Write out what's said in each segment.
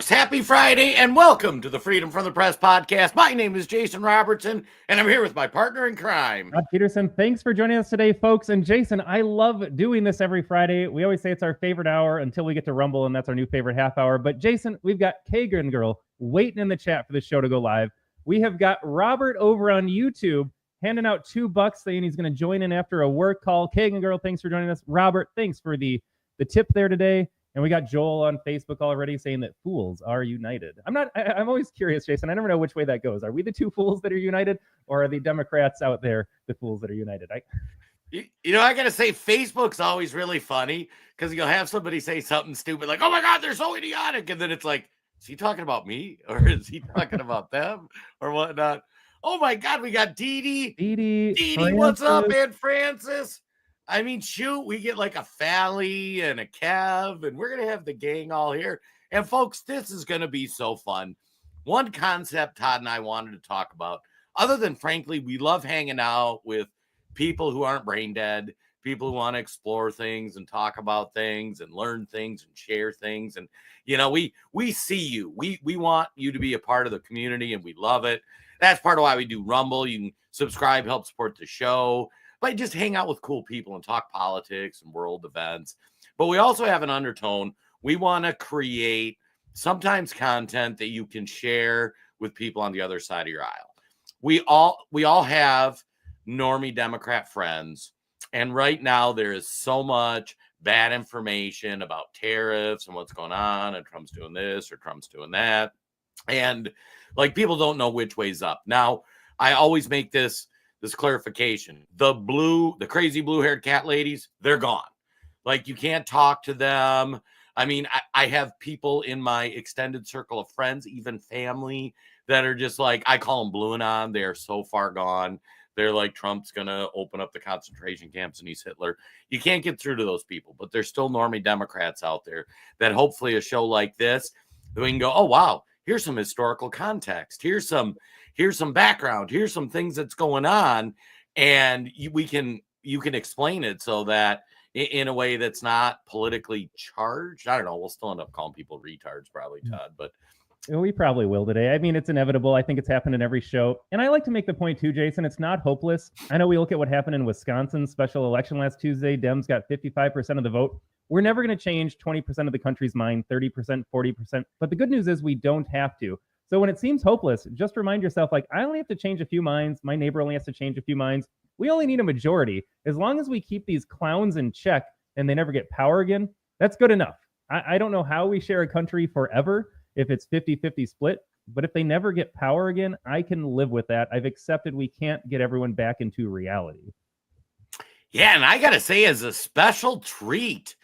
folks. Happy Friday and welcome to the Freedom from the Press podcast. My name is Jason Robertson and I'm here with my partner in crime, Todd Peterson. Thanks for joining us today, folks. And Jason, I love doing this every Friday. We always say it's our favorite hour until we get to Rumble, and that's our new favorite half hour. But Jason, we've got Kagan Girl waiting in the chat for the show to go live. We have got Robert over on YouTube handing out $2 saying he's going to join in after a work call. Kagan Girl, thanks for joining us. Robert, thanks for the tip there today. And we got Joel on Facebook already saying that fools are united. I'm always curious, Jason. I never know which way that goes. Are we the two fools that are united, or are the Democrats out there the fools that are united? I got to say, Facebook's always really funny because you'll have somebody say something stupid like, oh my God, they're so idiotic. And then it's like, is he talking about me or is he talking about them or whatnot? Oh my God, we got Dee Dee, what's up, man? Francis. I mean, shoot, we get like a Fally and a Kev, and we're going to have the gang all here. And folks, this is going to be so fun. One concept Todd and I wanted to talk about, other than frankly, we love hanging out with people who aren't brain dead, people who want to explore things and talk about things and learn things and share things. And, you know, we see you. We want you to be a part of the community, and we love it. That's part of why we do Rumble. You can subscribe, help support the show. But just hang out with cool people and talk politics and world events. But we also have an undertone. We want to create sometimes content that you can share with people on the other side of your aisle. We all have normie Democrat friends. And right now there is so much bad information about tariffs and what's going on, and Trump's doing this or Trump's doing that. And like, people don't know which way's up. Now, I always make this clarification. The crazy blue-haired cat ladies, they're gone. Like, you can't talk to them. I mean, I have people in my extended circle of friends, even family, that are just like, I call them blue and on. They're so far gone. They're like, Trump's going to open up the concentration camps and he's Hitler. You can't get through to those people, but there's still normie Democrats out there that hopefully a show like this, we can go, oh, wow, here's some historical context. Here's some background. Here's some things that's going on. And you can explain it so that in a way that's not politically charged. I don't know. We'll still end up calling people retards probably, Todd, but we probably will today. I mean, it's inevitable. I think it's happened in every show. And I like to make the point too, Jason, it's not hopeless. I know we look at what happened in Wisconsin's special election last Tuesday. Dems got 55% of the vote. We're never going to change 20% of the country's mind, 30%, 40%. But the good news is we don't have to. So when it seems hopeless, just remind yourself, like, I only have to change a few minds. My neighbor only has to change a few minds. We only need a majority. As long as we keep these clowns in check and they never get power again, that's good enough. I don't know how we share a country forever if it's 50-50 split, but if they never get power again, I can live with that. I've accepted we can't get everyone back into reality. Yeah, and I got to say, as a special treat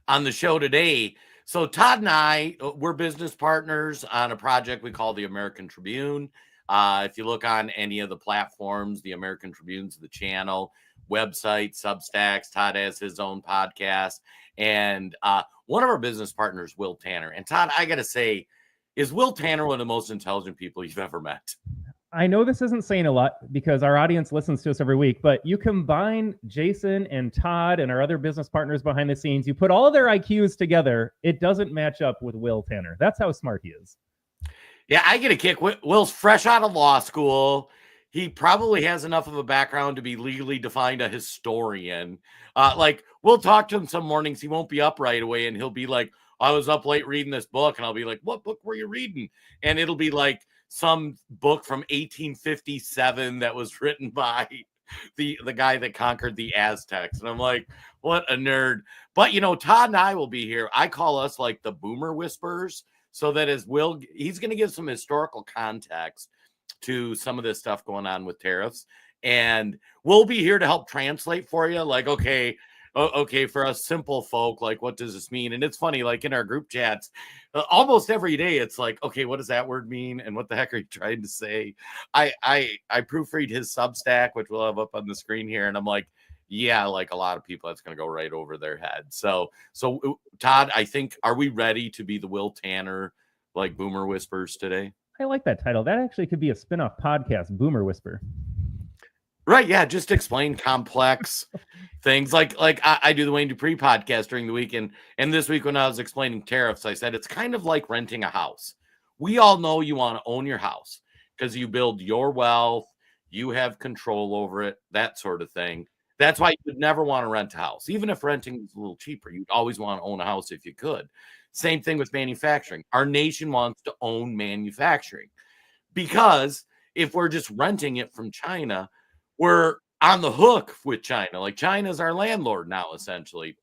on the show today, so Todd and I, we're business partners on a project we call the American Tribune. If you look on any of the platforms, the American Tribune's the channel, website, Substacks. Todd has his own podcast. And one of our business partners, Will Tanner. And Todd, I got to say, is Will Tanner one of the most intelligent people you've ever met? I know this isn't saying a lot because our audience listens to us every week, but you combine Jason and Todd and our other business partners behind the scenes, you put all of their IQs together, it doesn't match up with Will Tanner. That's how smart he is. Yeah, I get a kick. Will's fresh out of law school. He probably has enough of a background to be legally defined a historian. Like, we'll talk to him some mornings. He won't be up right away, and he'll be like, I was up late reading this book. And I'll be like, what book were you reading? And it'll be like some book from 1857 that was written by the guy that conquered the Aztecs. And I'm like, what a nerd. But, you know, Todd and I will be here. I call us like the boomer whisperers, so that as Will, he's going to give some historical context to some of this stuff going on with tariffs. And we'll be here to help translate for you. Like, okay, for us simple folk, like, what does this mean? And it's funny, like in our group chats, almost every day, it's like, okay, what does that word mean? And what the heck are you trying to say? I proofread his Substack, which we'll have up on the screen here. And I'm like, yeah, like a lot of people, that's going to go right over their head. So Todd, I think, are we ready to be the Will Tanner, like, Boomer Whispers today? I like that title. That actually could be a spin-off podcast, Boomer Whisper. Right. Yeah. Just explain complex things like I do the Wayne Dupree podcast during the week. And this week when I was explaining tariffs, I said it's kind of like renting a house. We all know you want to own your house because you build your wealth, you have control over it, that sort of thing. That's why you would never want to rent a house. Even if renting is a little cheaper, you'd always want to own a house if you could. Same thing with manufacturing. Our nation wants to own manufacturing because if we're just renting it from China, we're on the hook with China. Like China's our landlord now, essentially.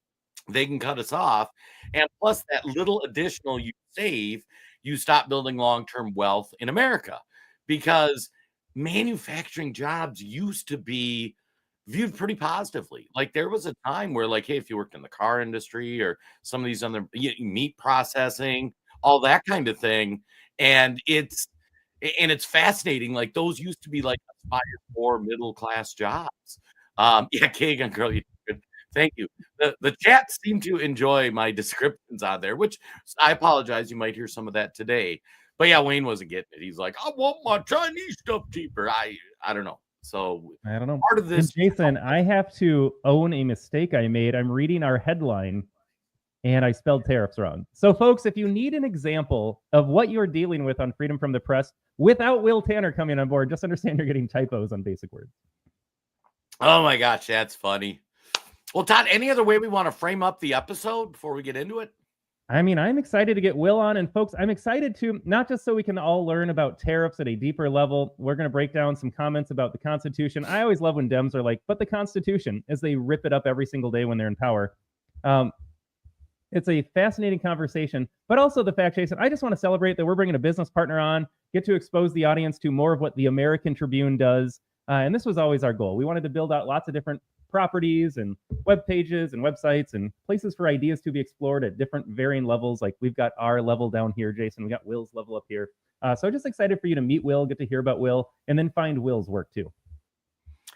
They can cut us off. And plus, that little additional you save, you stop building long term wealth in America because manufacturing jobs used to be viewed pretty positively. Like there was a time where, like, hey, if you worked in the car industry or some of these other meat processing, all that kind of thing, and it's fascinating. Like those used to be like aspired for middle class jobs. Yeah, Kagan girl, you did good. Thank you. The chat seemed to enjoy my descriptions on there, which I apologize. You might hear some of that today. But yeah, Wayne wasn't getting it. He's like, I want my Chinese stuff cheaper. I don't know. So I don't know. part of this, And Jason, I have to own a mistake I made. I'm reading our headline and I spelled tariffs wrong. So, folks, if you need an example of what you're dealing with on Freedom from the Press without Will Tanner coming on board, just understand you're getting typos on basic words. oh my gosh, that's funny. Well, Todd, any other way we want to frame up the episode before we get into it? I mean, I'm excited to get Will on. And folks, I'm excited to, not just so we can all learn about tariffs at a deeper level. We're going to break down some comments about the Constitution. I always love when Dems are like, but the Constitution, as they rip it up every single day when they're in power. It's a fascinating conversation, but also the fact, Jason, I just want to celebrate that we're bringing a business partner on, get to expose the audience to more of what the American Tribune does. And this was always our goal. We wanted to build out lots of different properties and web pages and websites and places for ideas to be explored at different varying levels. Like we've got our level down here, Jason. We got Will's level up here. So just excited for you to meet Will, get to hear about Will, and then find Will's work too.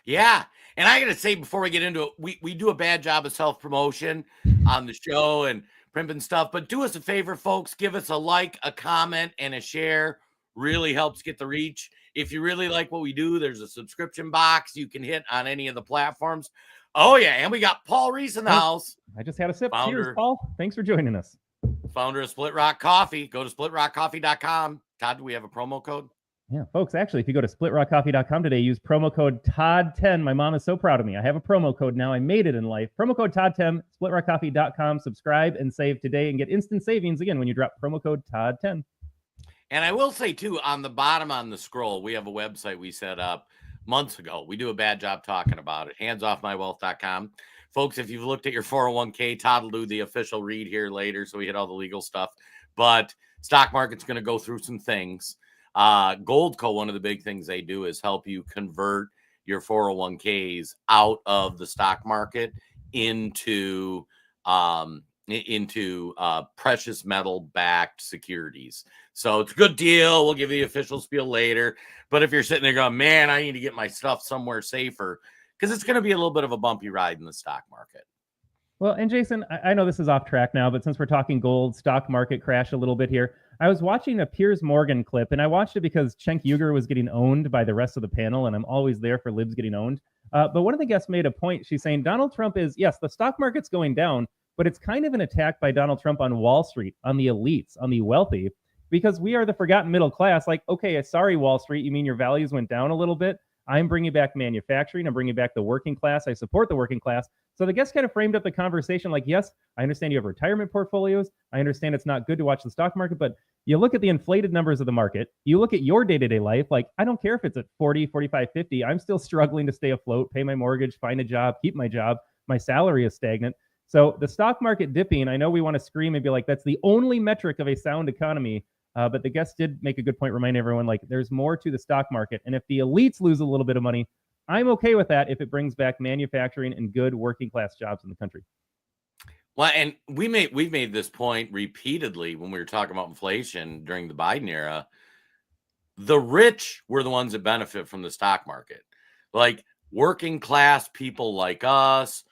Yeah. And I got to say, before we get into it, we do a bad job of self-promotion on the show and primping stuff, but do us a favor, folks, give us a like, a comment, and a share. Really helps get the reach. If you really like what we do, there's a subscription box you can hit on any of the platforms. Oh, yeah. And we got Paul Reese in the house. I just had a sip. Cheers, Paul. Thanks for joining us. Founder of Split Rock Coffee. Go to splitrockcoffee.com. Todd, do we have a promo code? Yeah, folks, actually, if you go to splitrockcoffee.com today, use promo code TODD10. My mom is so proud of me. I have a promo code now. I made it in life. Promo code TODD10, splitrockcoffee.com. Subscribe and save today and get instant savings again when you drop promo code TODD10. And I will say, too, on the bottom on the scroll, we have a website we set up months ago. We do a bad job talking about it. Handsoffmywealth.com. Folks, if you've looked at your 401k, Todd will do the official read here later, so we hit all the legal stuff. But stock market's going to go through some things. Goldco, one of the big things they do is help you convert your 401ks out of the stock market into precious metal backed securities. So it's a good deal. We'll give you the official spiel later. But if you're sitting there going, man, I need to get my stuff somewhere safer, because it's going to be a little bit of a bumpy ride in the stock market. Well, and Jason, I know this is off track now, but since we're talking gold, stock market crash a little bit here. I was watching a Piers Morgan clip, and I watched it because Cenk Uygur was getting owned by the rest of the panel, and I'm always there for libs getting owned. But one of the guests made a point. She's saying Donald Trump is, yes, the stock market's going down, but it's kind of an attack by Donald Trump on Wall Street, on the elites, on the wealthy, because we are the forgotten middle class. Like, okay, sorry, Wall Street, you mean your values went down a little bit? I'm bringing back manufacturing. I'm bringing back the working class. I support the working class. So the guest kind of framed up the conversation like, yes, I understand you have retirement portfolios. I understand it's not good to watch the stock market, but you look at the inflated numbers of the market. You look at your day-to-day life. Like, I don't care if it's at 40, 45, 50. I'm still struggling to stay afloat, pay my mortgage, find a job, keep my job. My salary is stagnant. So the stock market dipping, I know we want to scream and be like, that's the only metric of a sound economy. But the guest did make a good point, remind everyone, like, there's more to the stock market. And if the elites lose a little bit of money, I'm okay with that if it brings back manufacturing and good working class jobs in the country. Well, and we've made this point repeatedly when we were talking about inflation during the Biden era. The rich were the ones that benefit from the stock market. Like working class people like us,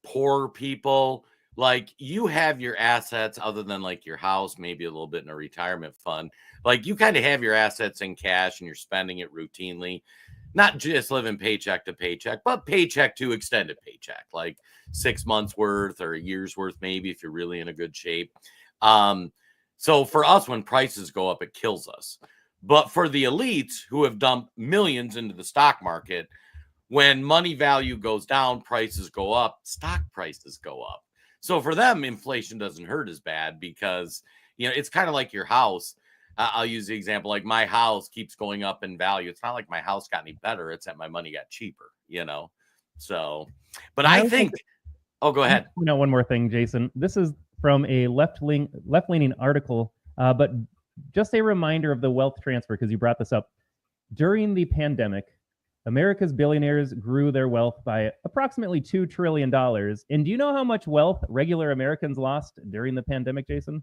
poor people, like you have your assets other than like your house, maybe a little bit in a retirement fund. Like you kind of have your assets in cash and you're spending it routinely, not just living paycheck to paycheck, but paycheck to extended paycheck, like 6 months worth or a year's worth, maybe if you're really in a good shape. So for us, when prices go up, it kills us. But for the elites who have dumped millions into the stock market, when money value goes down, prices go up, stock prices go up. So for them, inflation doesn't hurt as bad because, it's kind of like your house. I'll use the example, like my house keeps going up in value. It's not like my house got any better. It's that my money got cheaper, So, but I think, oh, go ahead. One more thing, Jason. This is from a left-leaning article, but just a reminder of the wealth transfer, because you brought this up. During the pandemic, America's billionaires grew their wealth by approximately $2 trillion. And do you know how much wealth regular Americans lost during the pandemic, Jason?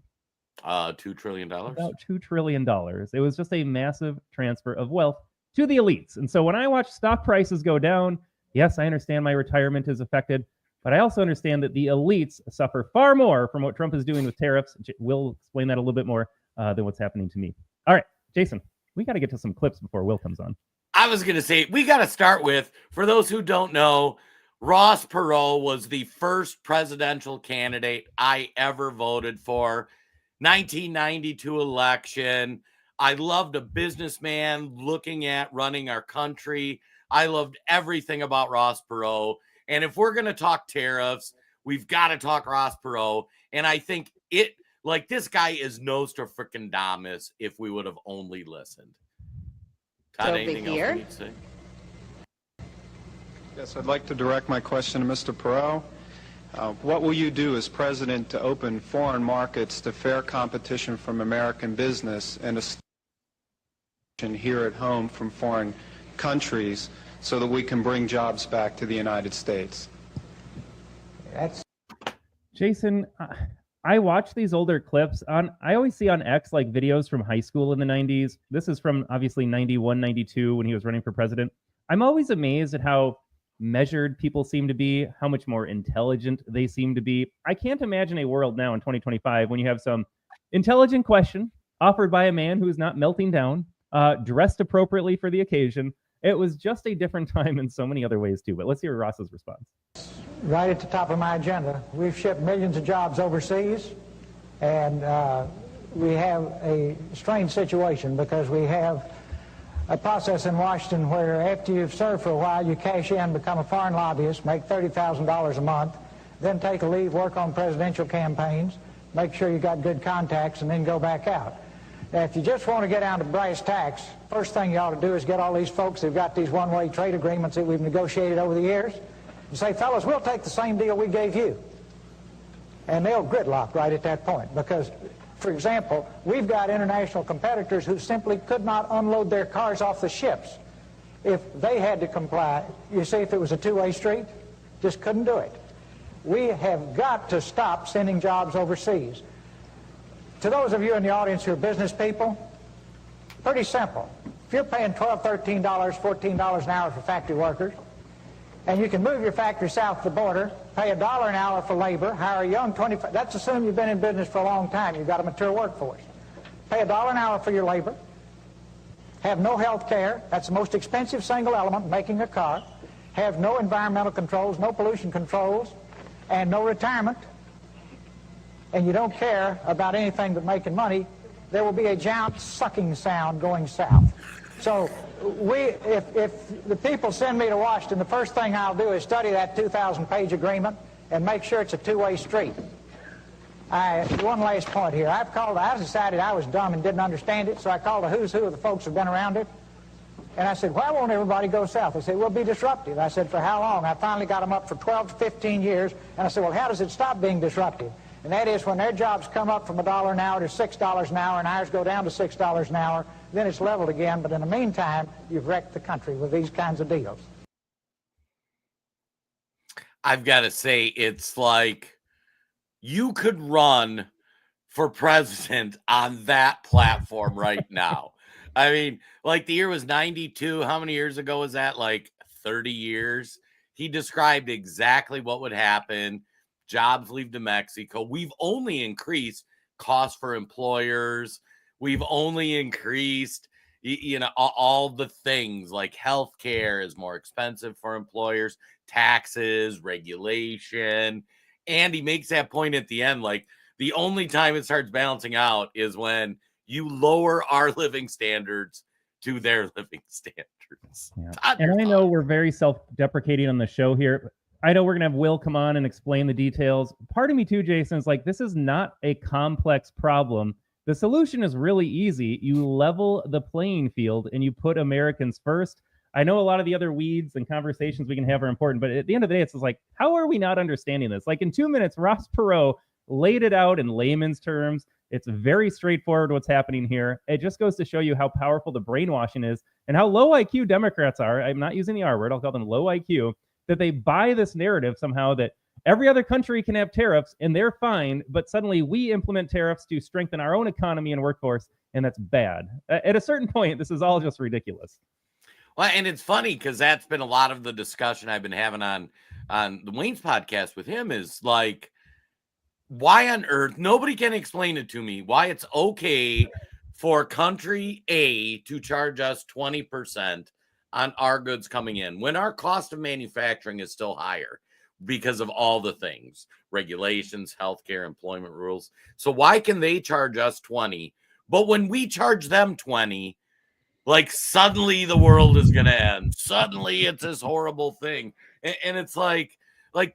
$2 trillion. About $2 trillion. It was just a massive transfer of wealth to the elites. And so when I watch stock prices go down, yes, I understand my retirement is affected, but I also understand that the elites suffer far more from what Trump is doing with tariffs. We'll explain that a little bit more than what's happening to me. All right, Jason, we got to get to some clips before Will comes on. I was going to say, we got to start with, for those who don't know, Ross Perot was the first presidential candidate I ever voted for. 1992 election. I loved a businessman looking at running our country. I loved everything about Ross Perot. And if we're going to talk tariffs, we've got to talk Ross Perot. And I think this guy is Nostradamus if we would have only listened. Todd, anything else you need to say? Yes, I'd like to direct my question to Mr. Perot. What will you do as president to open foreign markets to fair competition from American business and here at home from foreign countries so that we can bring jobs back to the United States? Jason, I watch these older clips I always see on X like videos from high school in the 90s. This is from obviously 91, 92 when he was running for president. I'm always amazed at how measured people seem to be, how much more intelligent they seem to be. I can't imagine a world now in 2025 when you have some intelligent question offered by a man who is not melting down, dressed appropriately for the occasion. It was just a different time in so many other ways too. But let's hear Ross's response. Right at the top of my agenda. We've shipped millions of jobs overseas, and we have a strange situation because we have a process in Washington where after you've served for a while, you cash in, become a foreign lobbyist, make $30,000 a month, then take a leave, work on presidential campaigns, make sure you got good contacts, and then go back out. Now, if you just want to get down to brass tacks, first thing you ought to do is get all these folks who've got these one-way trade agreements that we've negotiated over the years and say, fellas, we'll take the same deal we gave you. And they'll gridlock right at that point because, for example, we've got international competitors who simply could not unload their cars off the ships if they had to comply. You see, if it was a two-way street, just couldn't do it. We have got to stop sending jobs overseas. To those of you in the audience who are business people, pretty simple. If you're paying $12, $13, $14 an hour for factory workers, and you can move your factory south of the border, pay $1 an hour for labor, hire a young 25, that's assuming you've been in business for a long time, you've got a mature workforce. Pay $1 an hour for your labor, have no health care, that's the most expensive single element, making a car, have no environmental controls, no pollution controls, and no retirement, and you don't care about anything but making money, there will be a giant sucking sound going south. So if the people send me to Washington, the first thing I'll do is study that 2,000-page agreement and make sure it's a two-way street. One last point here. I decided I was dumb and didn't understand it, so I called a who's who of the folks who've been around it. And I said, why won't everybody go south? They said, we'll be disruptive. I said, for how long? I finally got them up for 12 to 15 years. And I said, well, how does it stop being disruptive? And that is when their jobs come up from $1 an hour to $6 an hour and ours go down to $6 an hour, then it's leveled again. But in the meantime, you've wrecked the country with these kinds of deals. I've got to say, it's like you could run for president on that platform right now. I mean, like the year was 92. How many years ago was that? Like 30 years. He described exactly what would happen. jobs leave to Mexico. We've only increased costs for employers. We've only increased, all the things like healthcare is more expensive for employers, taxes, regulation. And he makes that point at the end, like the only time it starts balancing out is when you lower our living standards to their living standards. Yeah. And I know we're very self-deprecating on the show here. I know we're going to have Will come on and explain the details. Part of me too, Jason, is like, this is not a complex problem. The solution is really easy. You level the playing field and you put Americans first. I know a lot of the other weeds and conversations we can have are important, but at the end of the day, it's like, how are we not understanding this? Like in 2 minutes, Ross Perot laid it out in layman's terms. It's very straightforward what's happening here. It just goes to show you how powerful the brainwashing is and how low IQ Democrats are. I'm not using the R word. I'll call them low IQ, that they buy this narrative somehow that every other country can have tariffs and they're fine, but suddenly we implement tariffs to strengthen our own economy and workforce, and that's bad. At a certain point, this is all just ridiculous. Well, and it's funny because that's been a lot of the discussion I've been having on the Wayne's podcast with him is like, why on earth, nobody can explain it to me, why it's okay for country A to charge us 20% on our goods coming in when our cost of manufacturing is still higher because of all the things, regulations, healthcare, employment rules. So why can they charge us 20, but when we charge them 20, like suddenly the world is going to end. Suddenly it's this horrible thing. And it's like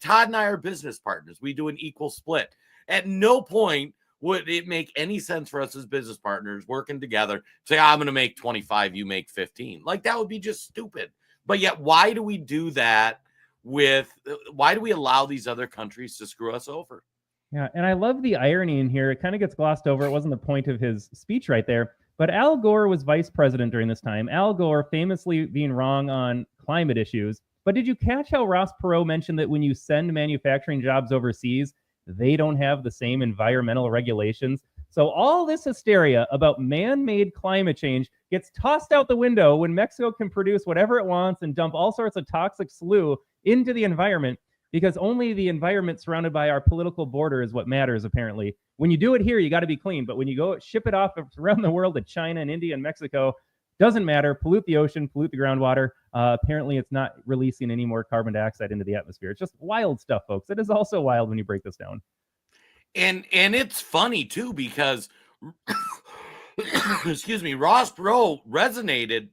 Todd and I are business partners. We do an equal split. At no point would it make any sense for us as business partners working together, say, I'm going to make 25, you make 15. Like that would be just stupid. But yet, why do we do that why do we allow these other countries to screw us over? Yeah, and I love the irony in here. It kind of gets glossed over. It wasn't the point of his speech right there. But Al Gore was vice president during this time. Al Gore famously being wrong on climate issues. But did you catch how Ross Perot mentioned that when you send manufacturing jobs overseas, they don't have the same environmental regulations? So all this hysteria about man-made climate change gets tossed out the window when Mexico can produce whatever it wants and dump all sorts of toxic sludge into the environment, because only the environment surrounded by our political border is what matters, apparently. When you do it here, you got to be clean. But when you go ship it off around the world to China and India and Mexico, doesn't matter. Pollute the ocean, pollute the groundwater. Apparently, it's not releasing any more carbon dioxide into the atmosphere. It's just wild stuff, folks. It is also wild when you break this down. And it's funny, too, because, excuse me, Ross Perot resonated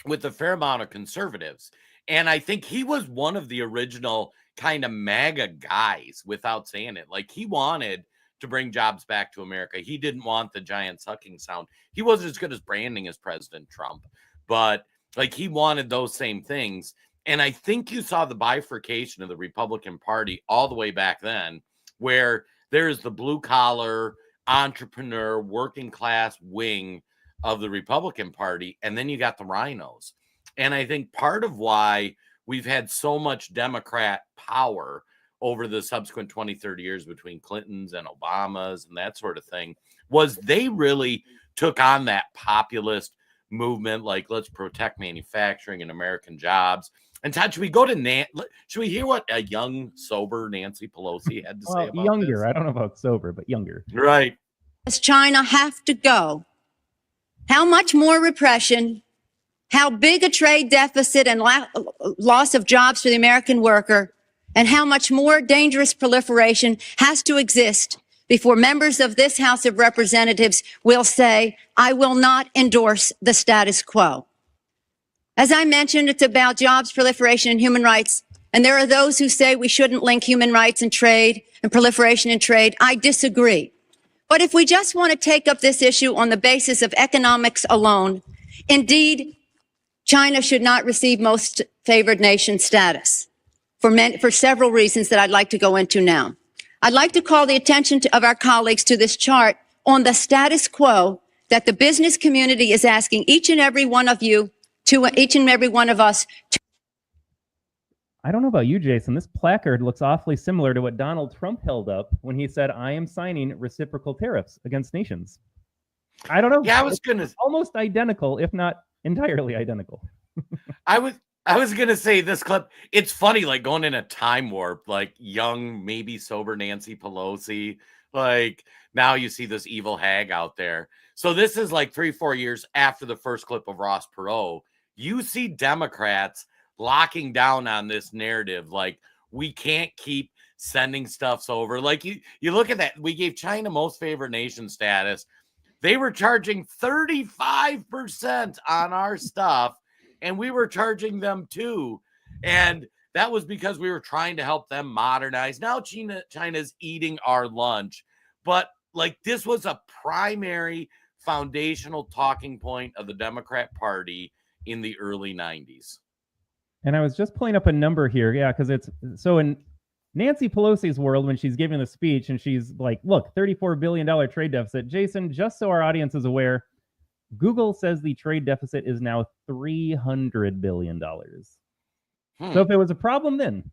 with a fair amount of conservatives. And I think he was one of the original kind of MAGA guys without saying it. Like he wanted to bring jobs back to America. He didn't want the giant sucking sound. He wasn't as good as branding as President Trump, but like he wanted those same things. And I think you saw the bifurcation of the Republican Party all the way back then, where there's the blue collar entrepreneur working class wing of the Republican Party. And then you got the rhinos. And I think part of why we've had so much Democrat power over the subsequent 20, 30 years between Clinton's and Obama's and that sort of thing was they really took on that populist movement. Like, let's protect manufacturing and American jobs. And Todd, should we go to should we hear what a young, sober Nancy Pelosi had to say about younger? this? I don't know about sober, but younger. Right. Does China have to go? How much more repression? How big a trade deficit and loss of jobs for the American worker, and how much more dangerous proliferation has to exist before members of this House of Representatives will say, I will not endorse the status quo. As I mentioned, it's about jobs, proliferation, and human rights. And there are those who say we shouldn't link human rights and trade and proliferation and trade. I disagree. But if we just want to take up this issue on the basis of economics alone, indeed, China should not receive most favored nation status for several reasons that I'd like to go into now. I'd like to call the attention of our colleagues to this chart on the status quo that the business community is asking each and every one of you, each and every one of us. I don't know about you, Jason. This placard looks awfully similar to what Donald Trump held up when he said, I am signing reciprocal tariffs against nations. I don't know. Yeah, I was going to almost identical, if not entirely identical. I I was going to say this clip, it's funny, like going in a time warp, like young, maybe sober Nancy Pelosi. Like now you see this evil hag out there. So this is like 3-4 years after the first clip of Ross Perot. You see Democrats locking down on this narrative. Like we can't keep sending stuffs over. Like you look at that. We gave China most favored nation status. They were charging 35% on our stuff, and we were charging them too. And that was because we were trying to help them modernize. Now China's eating our lunch. But like this was a primary foundational talking point of the Democrat Party in the early 90s. And I was just pulling up a number here. Yeah, because it's so in Nancy Pelosi's world, when she's giving the speech and she's like, look, $34 billion trade deficit. Jason, just so our audience is aware, Google says the trade deficit is now $300 billion. So if it was a problem then,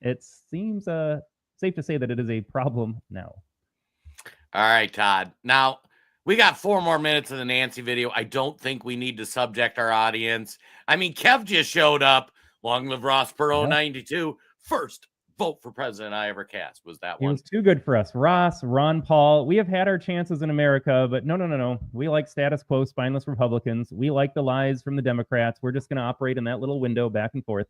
it seems safe to say that it is a problem now. All right, Todd. Now, we got 4 more minutes of the Nancy video. I don't think we need to subject our audience. I mean, Kev just showed up. Long live Ross Perot, 92. First vote for president I ever cast was that one. It was too good for us. Ross, Ron Paul, we have had our chances in America, but no. We like status quo, spineless Republicans. We like the lies from the Democrats. We're just going to operate in that little window back and forth.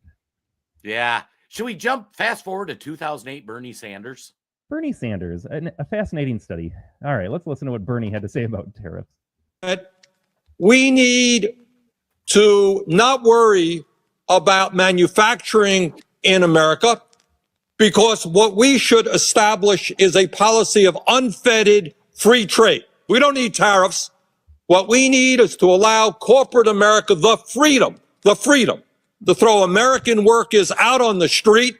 Yeah. Should we fast forward to 2008 Bernie Sanders? Bernie Sanders, a fascinating study. All right, let's listen to what Bernie had to say about tariffs. We need to not worry about manufacturing in America, because what we should establish is a policy of unfettered free trade. We don't need tariffs. What we need is to allow corporate America the freedom to throw American workers out on the street,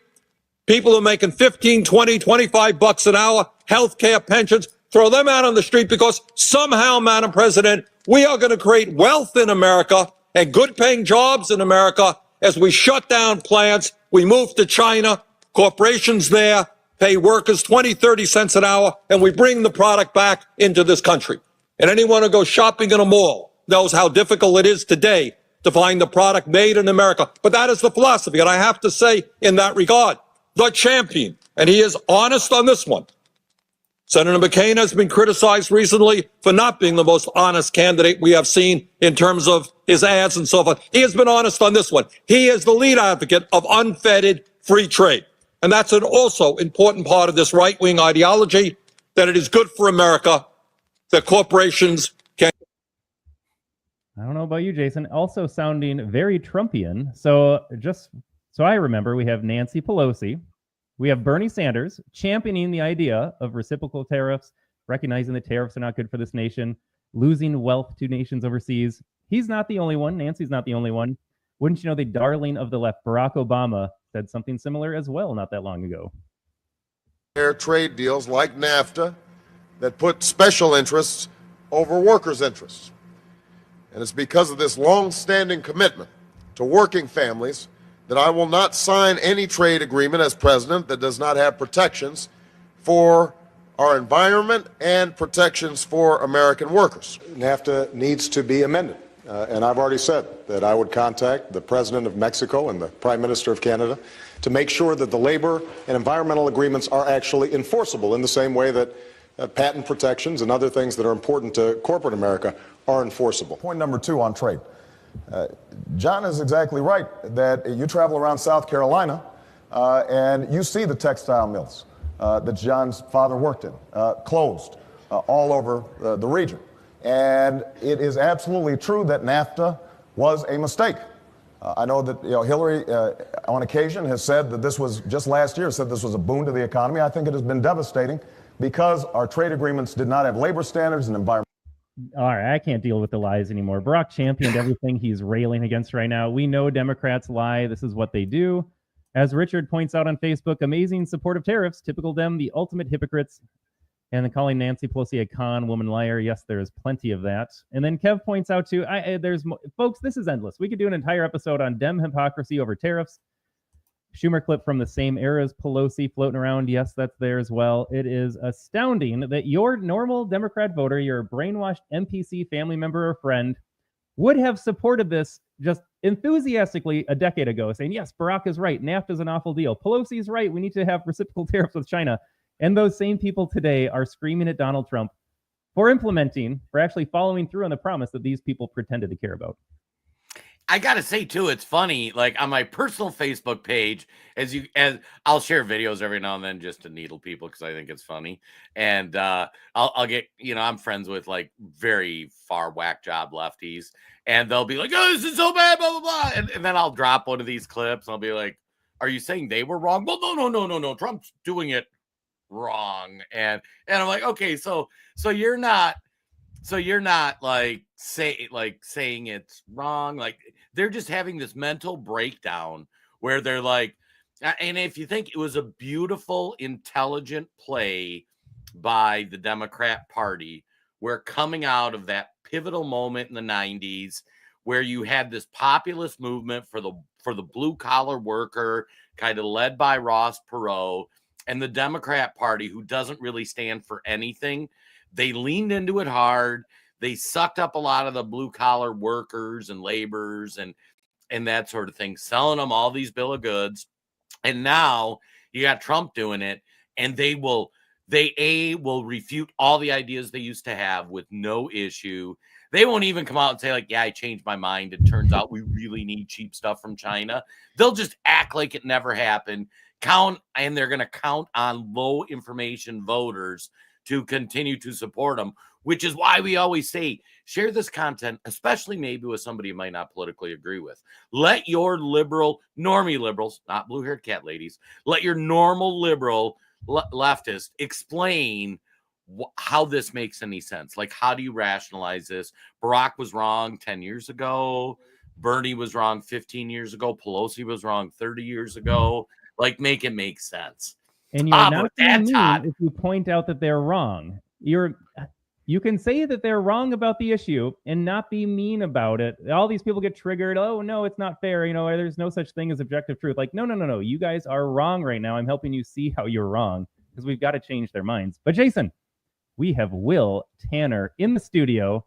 people who are making 15, 20, 25 bucks an hour, healthcare, pensions, throw them out on the street, because somehow, Madam President, we are going to create wealth in America and good paying jobs in America as we shut down plants, we move to China, corporations there pay workers 20, 30 cents an hour, and we bring the product back into this country. And anyone who goes shopping in a mall knows how difficult it is today to find the product made in America. But that is the philosophy. And I have to say, in that regard, the champion, and he is honest on this one. Senator McCain has been criticized recently for not being the most honest candidate we have seen in terms of his ads and so forth. He has been honest on this one. He is the lead advocate of unfettered free trade. And that's an also important part of this right-wing ideology, that it is good for America that corporations can. I don't know about you, Jason. Also sounding very Trumpian. So just so I remember, we have Nancy Pelosi. We have Bernie Sanders championing the idea of reciprocal tariffs, recognizing that tariffs are not good for this nation, losing wealth to nations overseas. He's not the only one. Nancy's not the only one. Wouldn't you know, the darling of the left, Barack Obama, said something similar as well not that long ago. Fair trade deals like NAFTA that put special interests over workers' interests. And it's because of this long-standing commitment to working families that I will not sign any trade agreement as president that does not have protections for our environment and protections for American workers. NAFTA needs to be amended. And I've already said that I would contact the President of Mexico and the Prime Minister of Canada to make sure that the labor and environmental agreements are actually enforceable in the same way that patent protections and other things that are important to corporate America are enforceable. Point number 2 on trade. John is exactly right that you travel around South Carolina and you see the textile mills that John's father worked in, closed all over the region. And it is absolutely true that NAFTA was a mistake. I know that Hillary, on occasion, has said that this was, just last year, said this was a boon to the economy. I think it has been devastating because our trade agreements did not have labor standards and environment. All right, I can't deal with the lies anymore. Barack championed everything he's railing against right now. We know Democrats lie. This is what they do. As Richard points out on Facebook, amazing support of tariffs, typical them, the ultimate hypocrites. And then calling Nancy Pelosi a con woman liar. Yes, there is plenty of that. And then Kev points out too, folks, this is endless. We could do an entire episode on Dem hypocrisy over tariffs. Schumer clip from the same era as Pelosi floating around. Yes, that's there as well. It is astounding that your normal Democrat voter, your brainwashed NPC family member or friend, would have supported this just enthusiastically a decade ago saying, yes, Barack is right. NAFTA is an awful deal. Pelosi's right. We need to have reciprocal tariffs with China. And those same people today are screaming at Donald Trump for actually following through on the promise that these people pretended to care about. I gotta say too, it's funny. Like on my personal Facebook page, as I'll share videos every now and then just to needle people because I think it's funny. And I'll get, I'm friends with like very far whack job lefties, and they'll be like, "Oh, this is so bad," blah blah blah, and then I'll drop one of these clips. And I'll be like, "Are you saying they were wrong?" Well, no. Trump's doing it wrong, and I'm like, okay, so you're not. So you're not saying it's wrong. Like they're just having this mental breakdown where they're like, and if you think it was a beautiful, intelligent play by the Democrat Party, where coming out of that pivotal moment in the 90s, where you had this populist movement for the blue collar worker, kind of led by Ross Perot, and the Democrat Party, who doesn't really stand for anything. They leaned into it hard. They sucked up a lot of the blue collar workers and laborers and that sort of thing, selling them all these bill of goods. And now you got Trump doing it, and they will refute all the ideas they used to have with no issue. They won't even come out and say like, yeah, I changed my mind. It turns out we really need cheap stuff from China. They'll just act like it never happened. And they're going to count on low information voters to continue to support them, which is why we always say, share this content, especially maybe with somebody you might not politically agree with. Let your normie liberals, not blue-haired cat ladies, let your normal liberal leftist explain how this makes any sense. Like, how do you rationalize this? Barack was wrong 10 years ago. Bernie was wrong 15 years ago. Pelosi was wrong 30 years ago. Like, make it make sense. And you're not being mean if you point out that they're wrong. You can say that they're wrong about the issue and not be mean about it. All these people get triggered. Oh, no, it's not fair. There's no such thing as objective truth. Like, no. You guys are wrong right now. I'm helping you see how you're wrong because we've got to change their minds. But Jason, we have Will Tanner in the studio.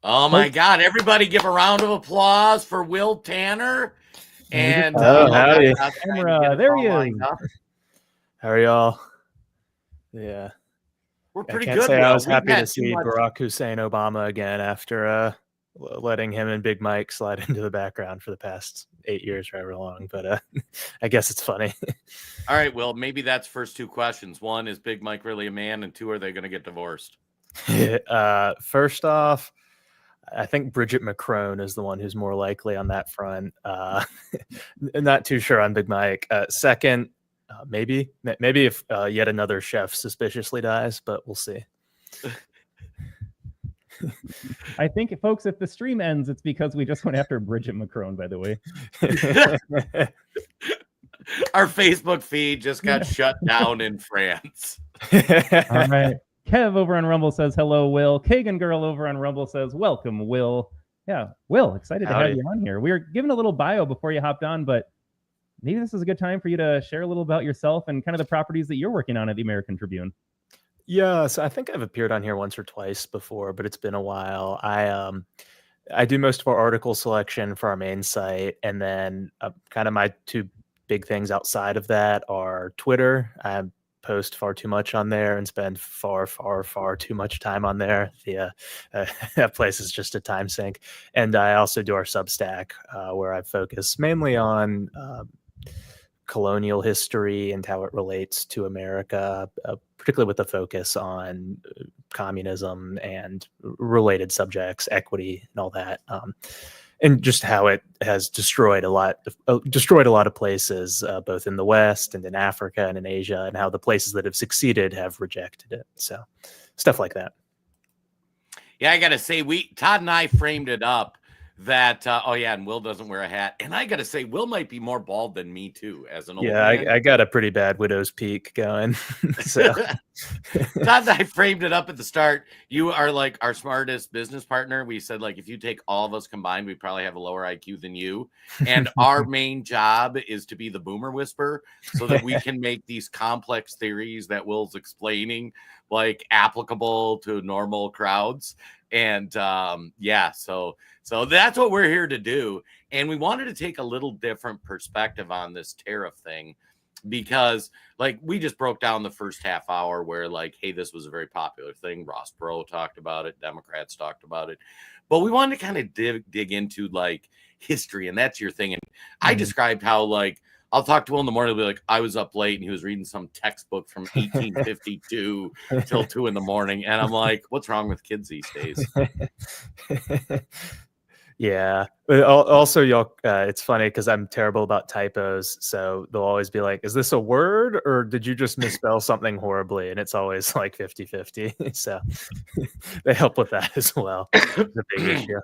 Oh, my God. Everybody give a round of applause for Will Tanner. And howdy. There he is. How are y'all? Yeah. We're pretty I good. Say I was happy to see Barack Hussein Obama again after letting him and Big Mike slide into the background for the past 8 years, however long. But I guess it's funny. All right, well, maybe that's first two questions. One, is Big Mike really a man? And two, are they going to get divorced? First off, I think Bridget McCrone is the one who's more likely on that front. Not too sure on Big Mike. Second, maybe if yet another chef suspiciously dies, but we'll see. I think, folks, if the stream ends, it's because we just went after Bridget McCrone, by the way. Our Facebook feed just got shut down in France. All right. Kev over on Rumble says, hello, Will. Kagan Girl over on Rumble says, welcome, Will. Yeah, Will, excited to have you on here. We were given a little bio before you hopped on, but maybe this is a good time for you to share a little about yourself and kind of the properties that you're working on at the American Tribune. Yeah, so I think I've appeared on here once or twice before, but it's been a while. I do most of our article selection for our main site, and then kind of my two big things outside of that are Twitter. I post far too much on there and spend far too much time on there. That place is just a time sink. And I also do our Substack, where I focus mainly on colonial history and how it relates to America, particularly with a focus on communism and related subjects, equity, and all that. And just how it has destroyed a lot of places, both in the West and in Africa and in Asia, and how the places that have succeeded have rejected it. So stuff like that. Yeah, I got to say, Todd and I framed it up that, and Will doesn't wear a hat. And I got to say, Will might be more bald than me, too, as an old man. I got a pretty bad widow's peak going. So Todd and I framed it up at the start. You are like our smartest business partner. We said, like, if you take all of us combined, we probably have a lower IQ than you. And our main job is to be the boomer whisperer so that we can make these complex theories that Will's explaining, like, applicable to normal crowds. And yeah, so that's what we're here to do. And we wanted to take a little different perspective on this tariff thing, because like we just broke down the first half hour where like, hey, this was a very popular thing. Ross Perot talked about it. Democrats talked about it. But we wanted to kind of dig into like history, and that's your thing. And I described how, like, I'll talk to Will in the morning, be like, I was up late and he was reading some textbook from 1852 till 2 a.m. And I'm like, what's wrong with kids these days? Yeah. But also, y'all, it's funny because I'm terrible about typos. So they'll always be like, is this a word or did you just misspell something horribly? And it's always like 50-50. So they help with that as well. It's a big issue.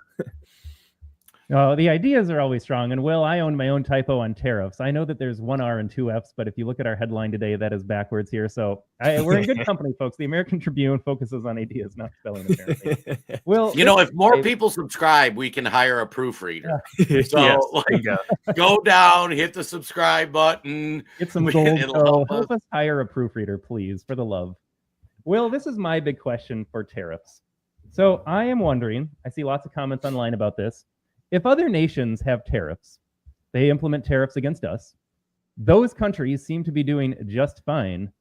The ideas are always strong. And Will, I own my own typo on tariffs. I know that there's 1 R and 2 Fs, but if you look at our headline today, that is backwards here. So we're in good company, folks. The American Tribune focuses on ideas, not spelling, apparently. Will, you know, if more people subscribe, we can hire a proofreader. So Yes, like, go down, hit the subscribe button. Get some gold. So help us hire a proofreader, please, for the love. Will, this is my big question for tariffs. So I am wondering, I see lots of comments online about this. If other nations have tariffs, they implement tariffs against us. Those countries seem to be doing just fine.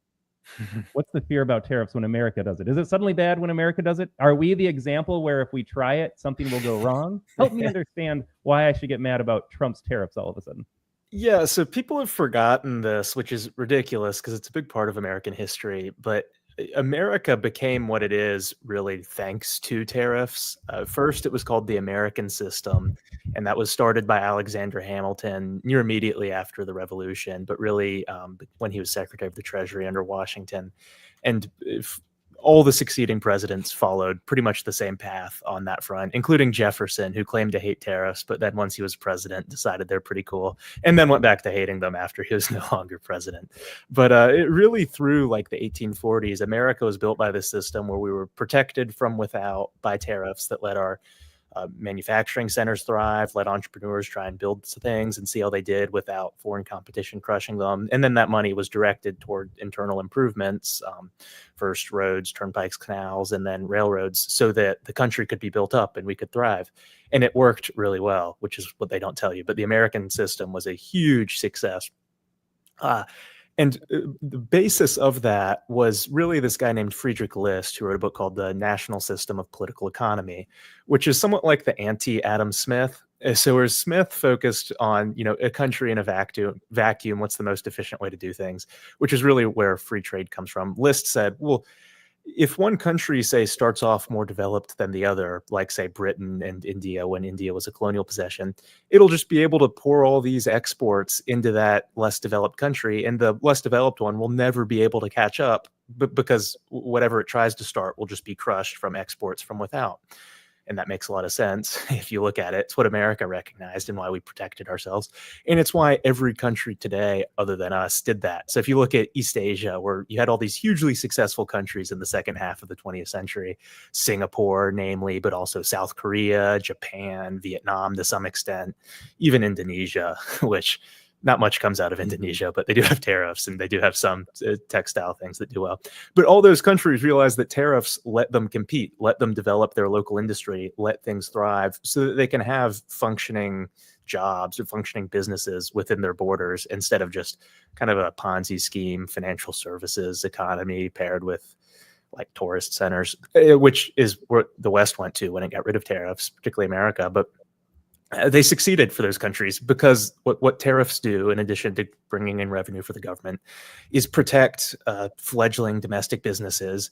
What's the fear about tariffs when America does it? Is it suddenly bad when America does it? Are we the example where if we try it, something will go wrong? Help me understand why I should get mad about Trump's tariffs all of a sudden. Yeah, so people have forgotten this, which is ridiculous because it's a big part of American history. But America became what it is really thanks to tariffs. First, it was called the American system, and that was started by Alexander Hamilton near immediately after the Revolution, but really when he was Secretary of the Treasury under Washington. And all the succeeding presidents followed pretty much the same path on that front, including Jefferson, who claimed to hate tariffs, but then once he was president, decided they're pretty cool, and then went back to hating them after he was no longer president. But it really, through like the 1840s, America was built by this system where we were protected from without by tariffs that let our manufacturing centers thrive, let entrepreneurs try and build things and see how they did without foreign competition crushing them. And then that money was directed toward internal improvements, first roads, turnpikes, canals, and then railroads, so that the country could be built up and we could thrive. And it worked really well, which is what they don't tell you. But the American system was a huge success. And the basis of that was really this guy named Friedrich List, who wrote a book called The National System of Political Economy, which is somewhat like the anti-Adam Smith. So whereas Smith focused on, you know, a country in a vacuum, what's the most efficient way to do things, which is really where free trade comes from. List said, well, if one country, say, starts off more developed than the other, like, say, Britain and India, when India was a colonial possession, it'll just be able to pour all these exports into that less developed country, and the less developed one will never be able to catch up because whatever it tries to start will just be crushed from exports from without. And that makes a lot of sense if you look at it. It's what America recognized and why we protected ourselves. And it's why every country today, other than us, did that. So if you look at East Asia, where you had all these hugely successful countries in the second half of the 20th century, Singapore, namely, but also South Korea, Japan, Vietnam to some extent, even Indonesia, which not much comes out of Indonesia, but they do have tariffs and they do have some textile things that do well. But all those countries realize that tariffs let them compete, let them develop their local industry, let things thrive so that they can have functioning jobs or functioning businesses within their borders instead of just kind of a Ponzi scheme, financial services economy paired with like tourist centers, which is where the West went to when it got rid of tariffs, particularly America. But they succeeded for those countries because what tariffs do, in addition to bringing in revenue for the government, is protect fledgling domestic businesses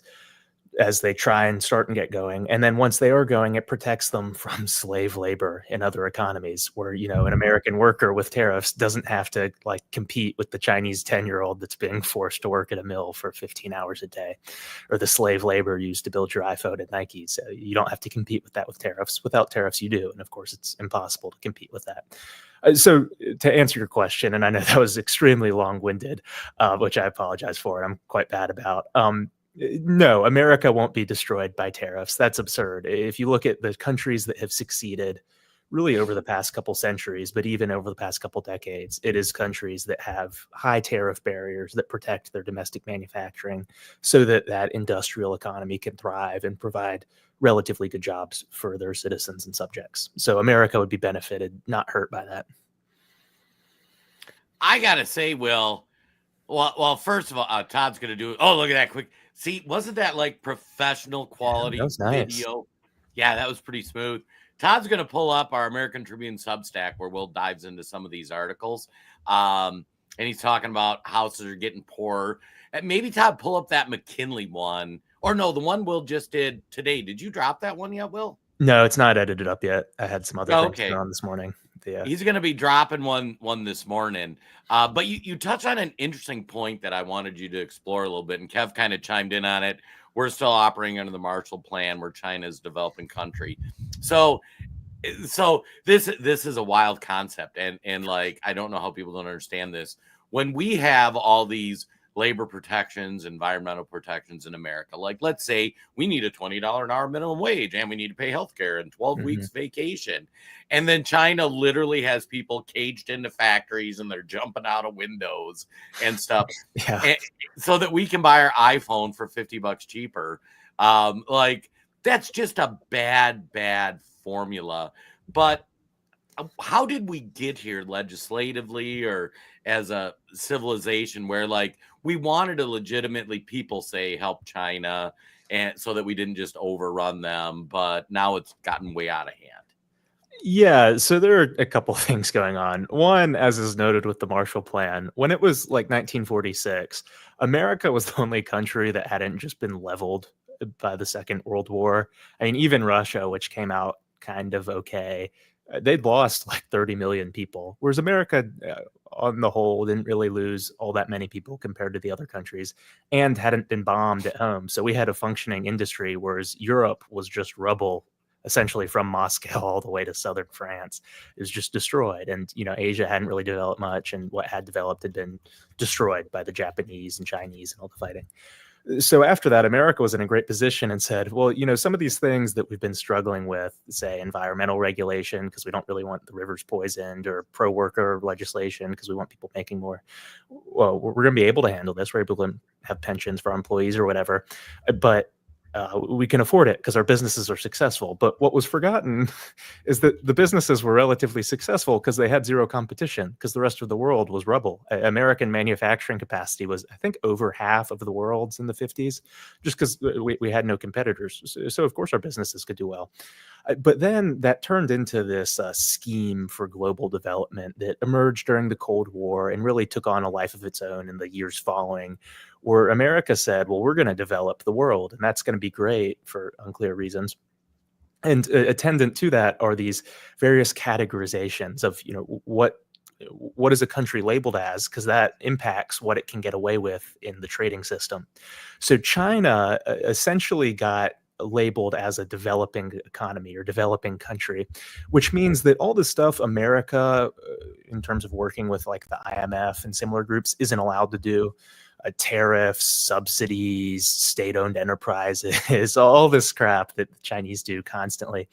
as they try and start and get going. And then once they are going, it protects them from slave labor in other economies where, you know, an American worker with tariffs doesn't have to like compete with the Chinese 10-year-old that's being forced to work at a mill for 15 hours a day, or the slave labor used to build your iPhone at Nike. So you don't have to compete with that with tariffs. Without tariffs, you do. And of course, it's impossible to compete with that. So to answer your question, and I know that was extremely long-winded, which I apologize for, I'm quite bad about. No, America won't be destroyed by tariffs. That's absurd. If you look at the countries that have succeeded really over the past couple centuries, but even over the past couple decades, it is countries that have high tariff barriers that protect their domestic manufacturing so that that industrial economy can thrive and provide relatively good jobs for their citizens and subjects. So America would be benefited, not hurt by that. I gotta say, Will, well, first of all, Todd's gonna do it. Oh, look at that quick. See, wasn't that like professional quality that was nice. video? Yeah, that was pretty smooth. Todd's going to pull up our American Tribune Substack where Will dives into some of these articles. And he's talking about houses are getting poorer. And maybe Todd, pull up that McKinley one. Or no, the one Will just did today. Did you drop that one yet, Will? No, it's not edited up yet. I had some other things going on this morning. Yeah. He's going to be dropping one this morning. But you touched on an interesting point that I wanted you to explore a little bit. And Kev kind of chimed in on it. We're still operating under the Marshall Plan where China is a developing country. So this is a wild concept. And like, I don't know how people don't understand this. When we have all these labor protections, environmental protections in America, like let's say we need a $20 an hour minimum wage and we need to pay healthcare and 12 weeks vacation. And then China literally has people caged into factories and they're jumping out of windows and stuff. And so that we can buy our iPhone for $50 cheaper. Like that's just a bad formula. But how did we get here legislatively or as a civilization where like we wanted to legitimately, people say, help China and so that we didn't just overrun them, but now it's gotten way out of hand? Yeah, so there are a couple things going on. One, as is noted with the Marshall Plan, when it was like 1946, America was the only country that hadn't just been leveled by the Second World War. I mean, even Russia, which came out kind of okay, they'd lost like 30 million people, whereas America, on the whole, didn't really lose all that many people compared to the other countries and hadn't been bombed at home. So we had a functioning industry, whereas Europe was just rubble, essentially from Moscow all the way to southern France. It was just destroyed. And, you know, Asia hadn't really developed much, and what had developed had been destroyed by the Japanese and Chinese and all the fighting. So after that, America was in a great position and said, well, you know, some of these things that we've been struggling with, say environmental regulation, because we don't really want the rivers poisoned, or pro-worker legislation, because we want people making more. Well, we're going to be able to handle this. We're able to have pensions for our employees or whatever. But we can afford it because our businesses are successful. But what was forgotten is that the businesses were relatively successful because they had zero competition, because the rest of the world was rubble. American manufacturing capacity was, I think, over half of the world's in the 50s, just because we had no competitors. So of course our businesses could do well. But then that turned into this scheme for global development that emerged during the Cold War and really took on a life of its own in the years following, where America said, well, we're going to develop the world, and that's going to be great for unclear reasons. And attendant to that are these various categorizations of, you know, what is a country labeled as, because that impacts what it can get away with in the trading system. So China essentially got labeled as a developing economy or developing country, which means that all the stuff America, in terms of working with like the IMF and similar groups, isn't allowed to do. Tariffs, subsidies, state-owned enterprises, all this crap that the Chinese do constantly.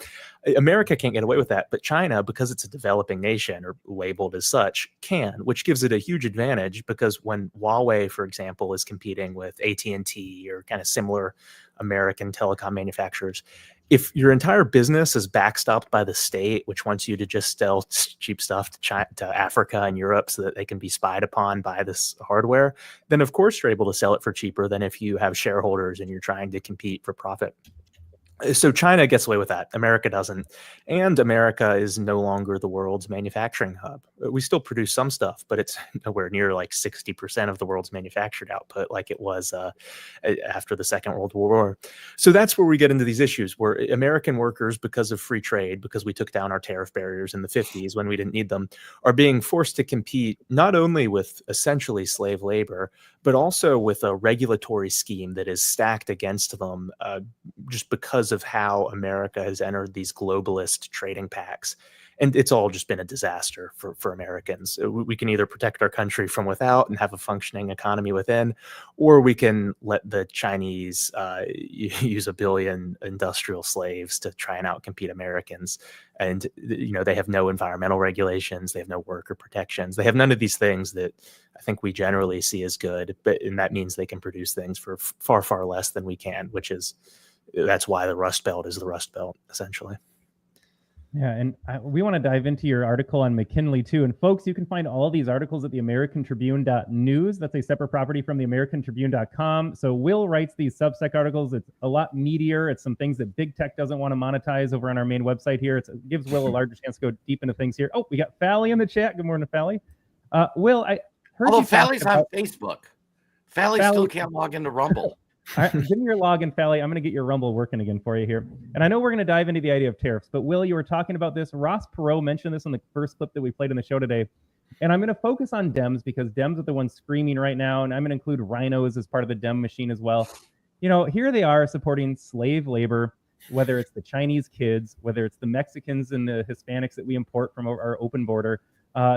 America can't get away with that, but China, because it's a developing nation or labeled as such, can, which gives it a huge advantage, because when Huawei, for example, is competing with AT&T or kind of similar American telecom manufacturers, if your entire business is backstopped by the state, which wants you to just sell cheap stuff to Africa and Europe so that they can be spied upon by this hardware, then of course you're able to sell it for cheaper than if you have shareholders and you're trying to compete for profit. So China gets away with that. America doesn't. And America is no longer the world's manufacturing hub. We still produce some stuff, but it's nowhere near like 60% of the world's manufactured output like it was after the Second World War. So that's where we get into these issues, where American workers, because of free trade, because we took down our tariff barriers in the 50s when we didn't need them, are being forced to compete not only with essentially slave labor, but also with a regulatory scheme that is stacked against them just because of how America has entered these globalist trading pacts. And it's all just been a disaster for Americans. We can either protect our country from without and have a functioning economy within, or we can let the Chinese use 1 billion industrial slaves to try and outcompete Americans. And, they have no environmental regulations. They have no worker protections. They have none of these things that I think we generally see as good. And that means they can produce things for far, far less than we can, that's why the Rust Belt is the Rust Belt, essentially. Yeah, and we want to dive into your article on McKinley too. And folks, you can find all these articles at the AmericanTribune.news. That's a separate property from the AmericanTribune.com. So Will writes these Substack articles. It's a lot meatier. It's some things that big tech doesn't want to monetize over on our main website here. It gives Will a larger chance to go deep into things here. Oh, we got Fally in the chat. Good morning, Fally. Will, I heard Although you Fally's on about Facebook. Fally still can't log into Rumble. All right, give me your login, Fally. I'm going to get your Rumble working again for you here. And I know we're going to dive into the idea of tariffs, but Will, you were talking about this. Ross Perot mentioned this on the first clip that we played in the show today. And I'm going to focus on Dems because Dems are the ones screaming right now. And I'm going to include rhinos as part of the Dem machine as well. Here they are supporting slave labor, whether it's the Chinese kids, whether it's the Mexicans and the Hispanics that we import from our open border.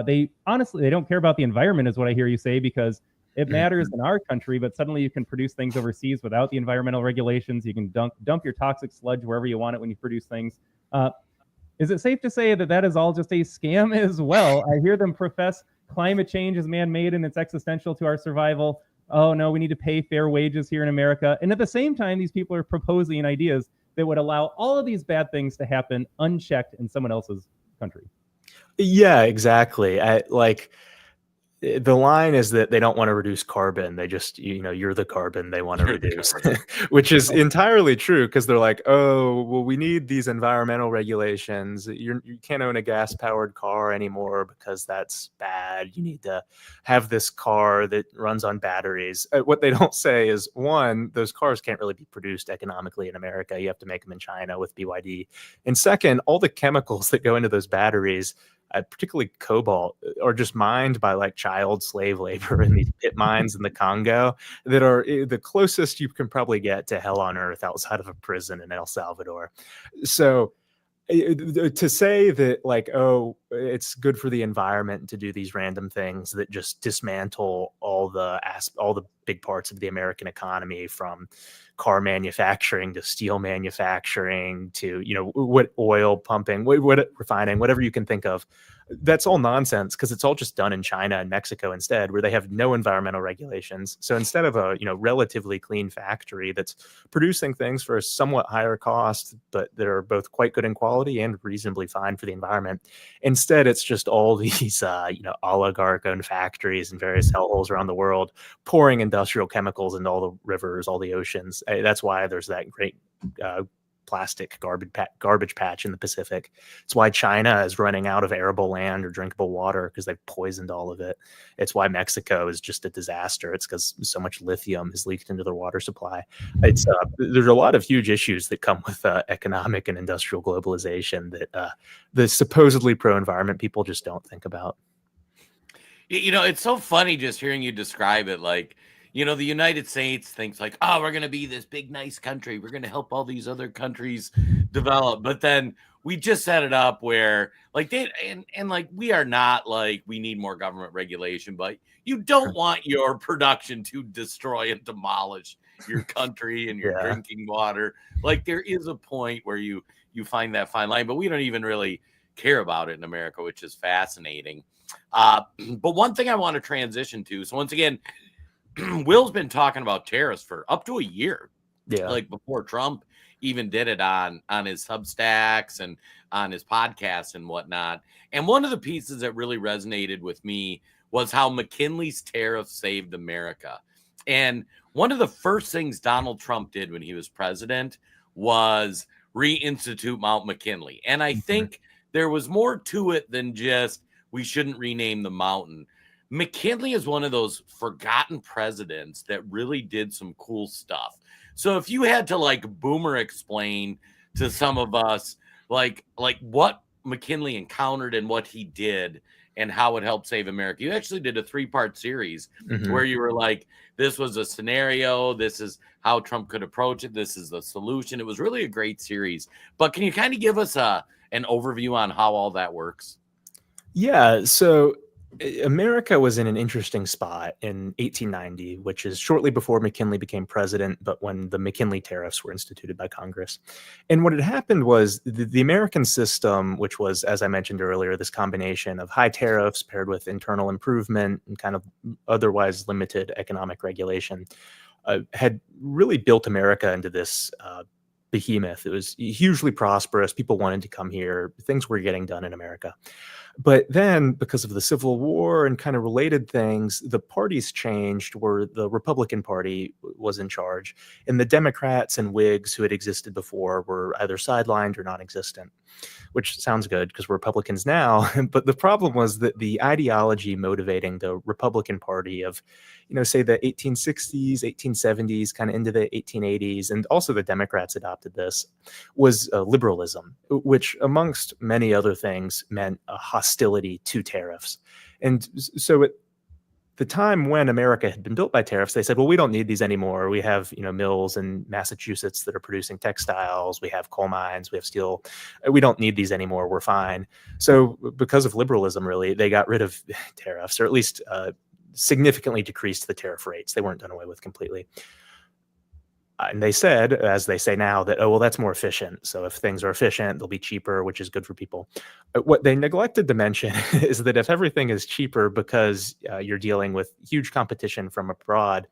They don't care about the environment is what I hear you say, because it matters in our country, but suddenly you can produce things overseas without the environmental regulations. You can dump your toxic sludge wherever you want it when you produce things. Is it safe to say that that is all just a scam as well? I hear them profess climate change is man-made and it's existential to our survival. Oh, no, we need to pay fair wages here in America. And at the same time, these people are proposing ideas that would allow all of these bad things to happen unchecked in someone else's country. Yeah, exactly. The line is that they don't want to reduce carbon. They just, you're the carbon they want to reduce, which is entirely true, because they're like, oh, well, we need these environmental regulations. You can't own a gas-powered car anymore because that's bad. You need to have this car that runs on batteries. What they don't say is, one, those cars can't really be produced economically in America. You have to make them in China with BYD. And second, all the chemicals that go into those batteries, particularly cobalt, are just mined by child slave labor in these pit mines in the Congo that are the closest you can probably get to hell on earth outside of a prison in El Salvador. So to say that oh, it's good for the environment to do these random things that just dismantle all the big parts of the American economy, from car manufacturing to steel manufacturing to what oil pumping, what refining, whatever you can think of, that's all nonsense, because it's all just done in China and Mexico instead, where they have no environmental regulations. So instead of a relatively clean factory that's producing things for a somewhat higher cost, but that are both quite good in quality and reasonably fine for the environment, instead it's just all these oligarch-owned factories in various hellholes around the world pouring industrial chemicals into all the rivers, all the oceans. That's why there's that great plastic garbage patch in the Pacific. It's why China is running out of arable land or drinkable water, because they've poisoned all of it. It's why Mexico is just a disaster. It's because so much lithium has leaked into their water supply. There's a lot of huge issues that come with economic and industrial globalization that the supposedly pro-environment people just don't think about. It's so funny just hearing you describe it. The United States thinks oh, we're going to be this big, nice country. We're going to help all these other countries develop. But then we just set it up where we are not we need more government regulation, but you don't want your production to destroy and demolish your country and your drinking water. There is a point where you find that fine line, but we don't even really care about it in America, which is fascinating. But one thing I want to transition to, so once again, Will's been talking about tariffs for up to a year. Yeah. Before Trump even did it on his Substacks and on his podcasts and whatnot. And one of the pieces that really resonated with me was how McKinley's tariffs saved America. And one of the first things Donald Trump did when he was president was reinstitute Mount McKinley. And I think there was more to it than just we shouldn't rename the mountain. McKinley is one of those forgotten presidents that really did some cool stuff. So if you had to boomer explain to some of us, what McKinley encountered and what he did and how it helped save America, you actually did a 3-part series where you were this was a scenario. This is how Trump could approach it. This is the solution. It was really a great series, but can you kind of give us an overview on how all that works? Yeah, so America was in an interesting spot in 1890, which is shortly before McKinley became president, but when the McKinley tariffs were instituted by Congress. And what had happened was the American system, which was, as I mentioned earlier, this combination of high tariffs paired with internal improvement and kind of otherwise limited economic regulation, had really built America into this behemoth. It was hugely prosperous. People wanted to come here. Things were getting done in America. But then, because of the Civil War and kind of related things, the parties changed where the Republican Party was in charge, and the Democrats and Whigs who had existed before were either sidelined or non-existent, which sounds good because we're Republicans now. But the problem was that the ideology motivating the Republican Party of, say the 1860s, 1870s, kind of into the 1880s, and also the Democrats adopted this, was liberalism, which amongst many other things meant a hostility to tariffs. And so at the time when America had been built by tariffs, they said, well, we don't need these anymore. We have, mills in Massachusetts that are producing textiles. We have coal mines. We have steel. We don't need these anymore. We're fine. So because of liberalism, really, they got rid of tariffs, or at least significantly decreased the tariff rates. They weren't done away with completely. And they said, as they say now, that, oh, well, that's more efficient. So if things are efficient, they'll be cheaper, which is good for people. What they neglected to mention is that if everything is cheaper because you're dealing with huge competition from abroad,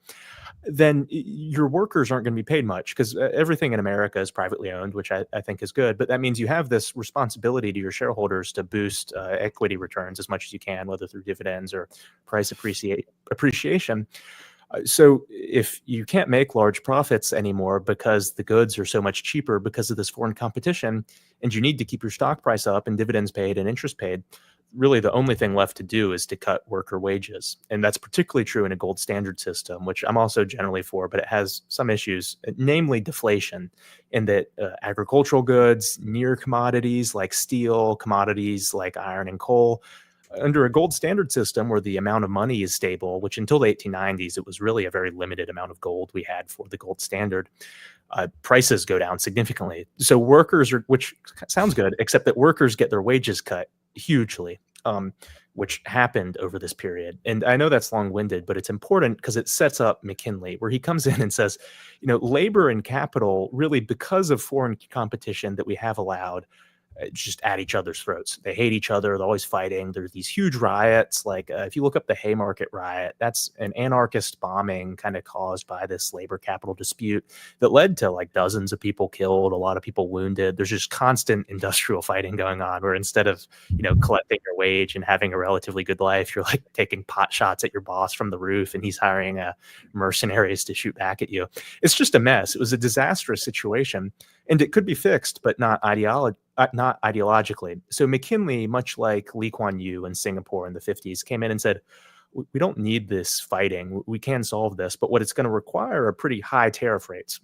then your workers aren't going to be paid much, because everything in America is privately owned, which I think is good. But that means you have this responsibility to your shareholders to boost equity returns as much as you can, whether through dividends or price appreciation. So if you can't make large profits anymore because the goods are so much cheaper because of this foreign competition, and you need to keep your stock price up and dividends paid and interest paid, really the only thing left to do is to cut worker wages. And that's particularly true in a gold standard system, which I'm also generally for, but it has some issues, namely deflation, in that agricultural goods, near commodities like steel, commodities like iron and coal, under a gold standard system where the amount of money is stable, which until the 1890s, it was really a very limited amount of gold we had for the gold standard, prices go down significantly. So workers are, which sounds good, except that workers get their wages cut hugely, which happened over this period. And I know that's long-winded, but it's important because it sets up McKinley, where he comes in and says, labor and capital, really because of foreign competition that we have allowed, just at each other's throats. They hate each other. They're always fighting. There's these huge riots. Like if you look up the Haymarket riot, that's an anarchist bombing kind of caused by this labor capital dispute that led to like dozens of people killed, a lot of people wounded. There's just constant industrial fighting going on, where instead of, collecting your wage and having a relatively good life, you're like taking pot shots at your boss from the roof, and he's hiring mercenaries to shoot back at you. It's just a mess. It was a disastrous situation, and it could be fixed, but not ideologically. So McKinley, much like Lee Kuan Yew in Singapore in the 50s, came in and said, we don't need this fighting. We can solve this, but what it's going to require are pretty high tariff rates.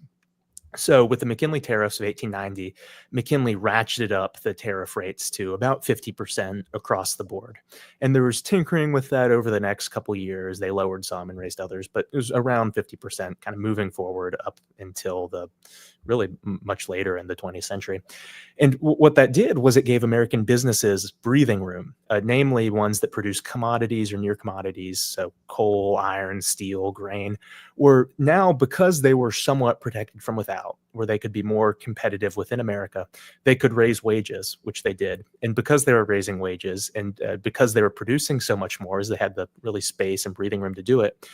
So with the McKinley tariffs of 1890, McKinley ratcheted up the tariff rates to about 50% across the board. And there was tinkering with that over the next couple of years. They lowered some and raised others, but it was around 50%, kind of moving forward up until really much later in the 20th century. And what that did was it gave American businesses breathing room, namely ones that produce commodities or near commodities, so coal, iron, steel, grain, were now, because they were somewhat protected from without, where they could be more competitive within America, they could raise wages, which they did. And because they were raising wages, and because they were producing so much more, as they had the really space and breathing room to do it,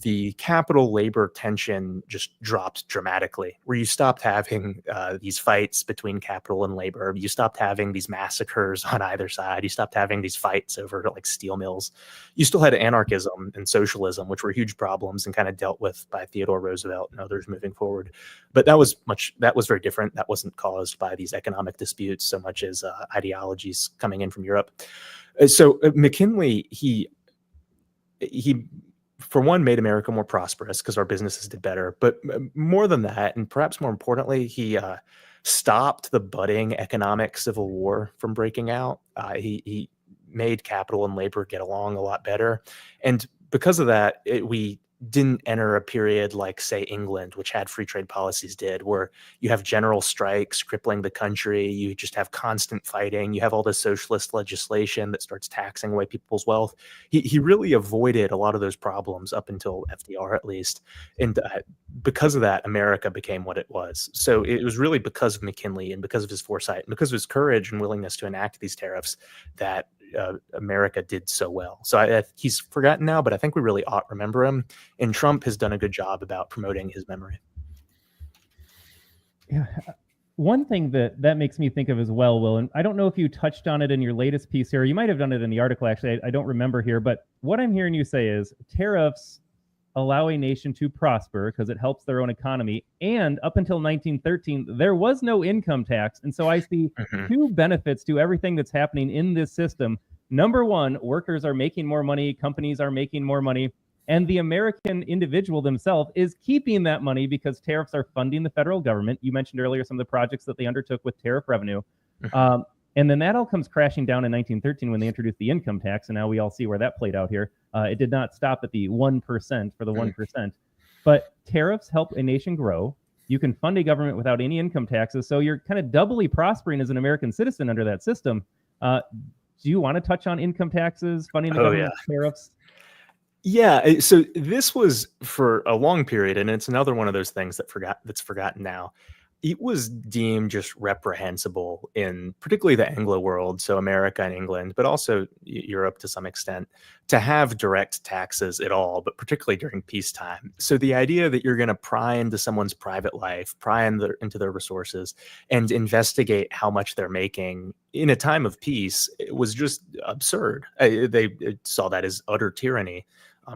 the capital labor tension just dropped dramatically, where you stopped having these fights between capital and labor. You stopped having these massacres on either side. You stopped having these fights over like steel mills. You still had anarchism and socialism, which were huge problems and kind of dealt with by Theodore Roosevelt and others moving forward. But that was very different. That wasn't caused by these economic disputes so much as ideologies coming in from Europe. So McKinley, he for one, made America more prosperous because our businesses did better. But more than that, and perhaps more importantly, he stopped the budding economic civil war from breaking out. He made capital and labor get along a lot better. And because of that, we didn't enter a period like, say, England, which had free trade policies did, where you have general strikes crippling the country. You just have constant fighting. You have all this socialist legislation that starts taxing away people's wealth. He really avoided a lot of those problems up until FDR, at least. And because of that, America became what it was. So it was really because of McKinley and because of his foresight and because of his courage and willingness to enact these tariffs that America did so well. So he's forgotten now, but I think we really ought to remember him. And Trump has done a good job about promoting his memory. Yeah. One thing that makes me think of as well, Will, and I don't know if you touched on it in your latest piece here. You might have done it in the article, actually. I don't remember here. But what I'm hearing you say is tariffs allow a nation to prosper because it helps their own economy. And up until 1913, there was no income tax. And so I see two benefits to everything that's happening in this system. Number one, workers are making more money, companies are making more money, and the American individual themselves is keeping that money because tariffs are funding the federal government. You mentioned earlier some of the projects that they undertook with tariff revenue. And then that all comes crashing down in 1913 when they introduced the income tax, and now we all see where that played out here. It did not stop at the 1% for the 1%. But tariffs help a nation grow. You can fund a government without any income taxes, so you're kind of doubly prospering as an American citizen under that system. Do you want to touch on income taxes, funding the government, tariffs? Yeah, so this was for a long period, and it's another one of those things that's forgotten now. It was deemed just reprehensible in particularly the Anglo world, so America and England, but also Europe to some extent, to have direct taxes at all, but particularly during peacetime. So the idea that you're going to pry into someone's private life, pry into their resources, and investigate how much they're making in a time of peace, it was just absurd. They saw that as utter tyranny.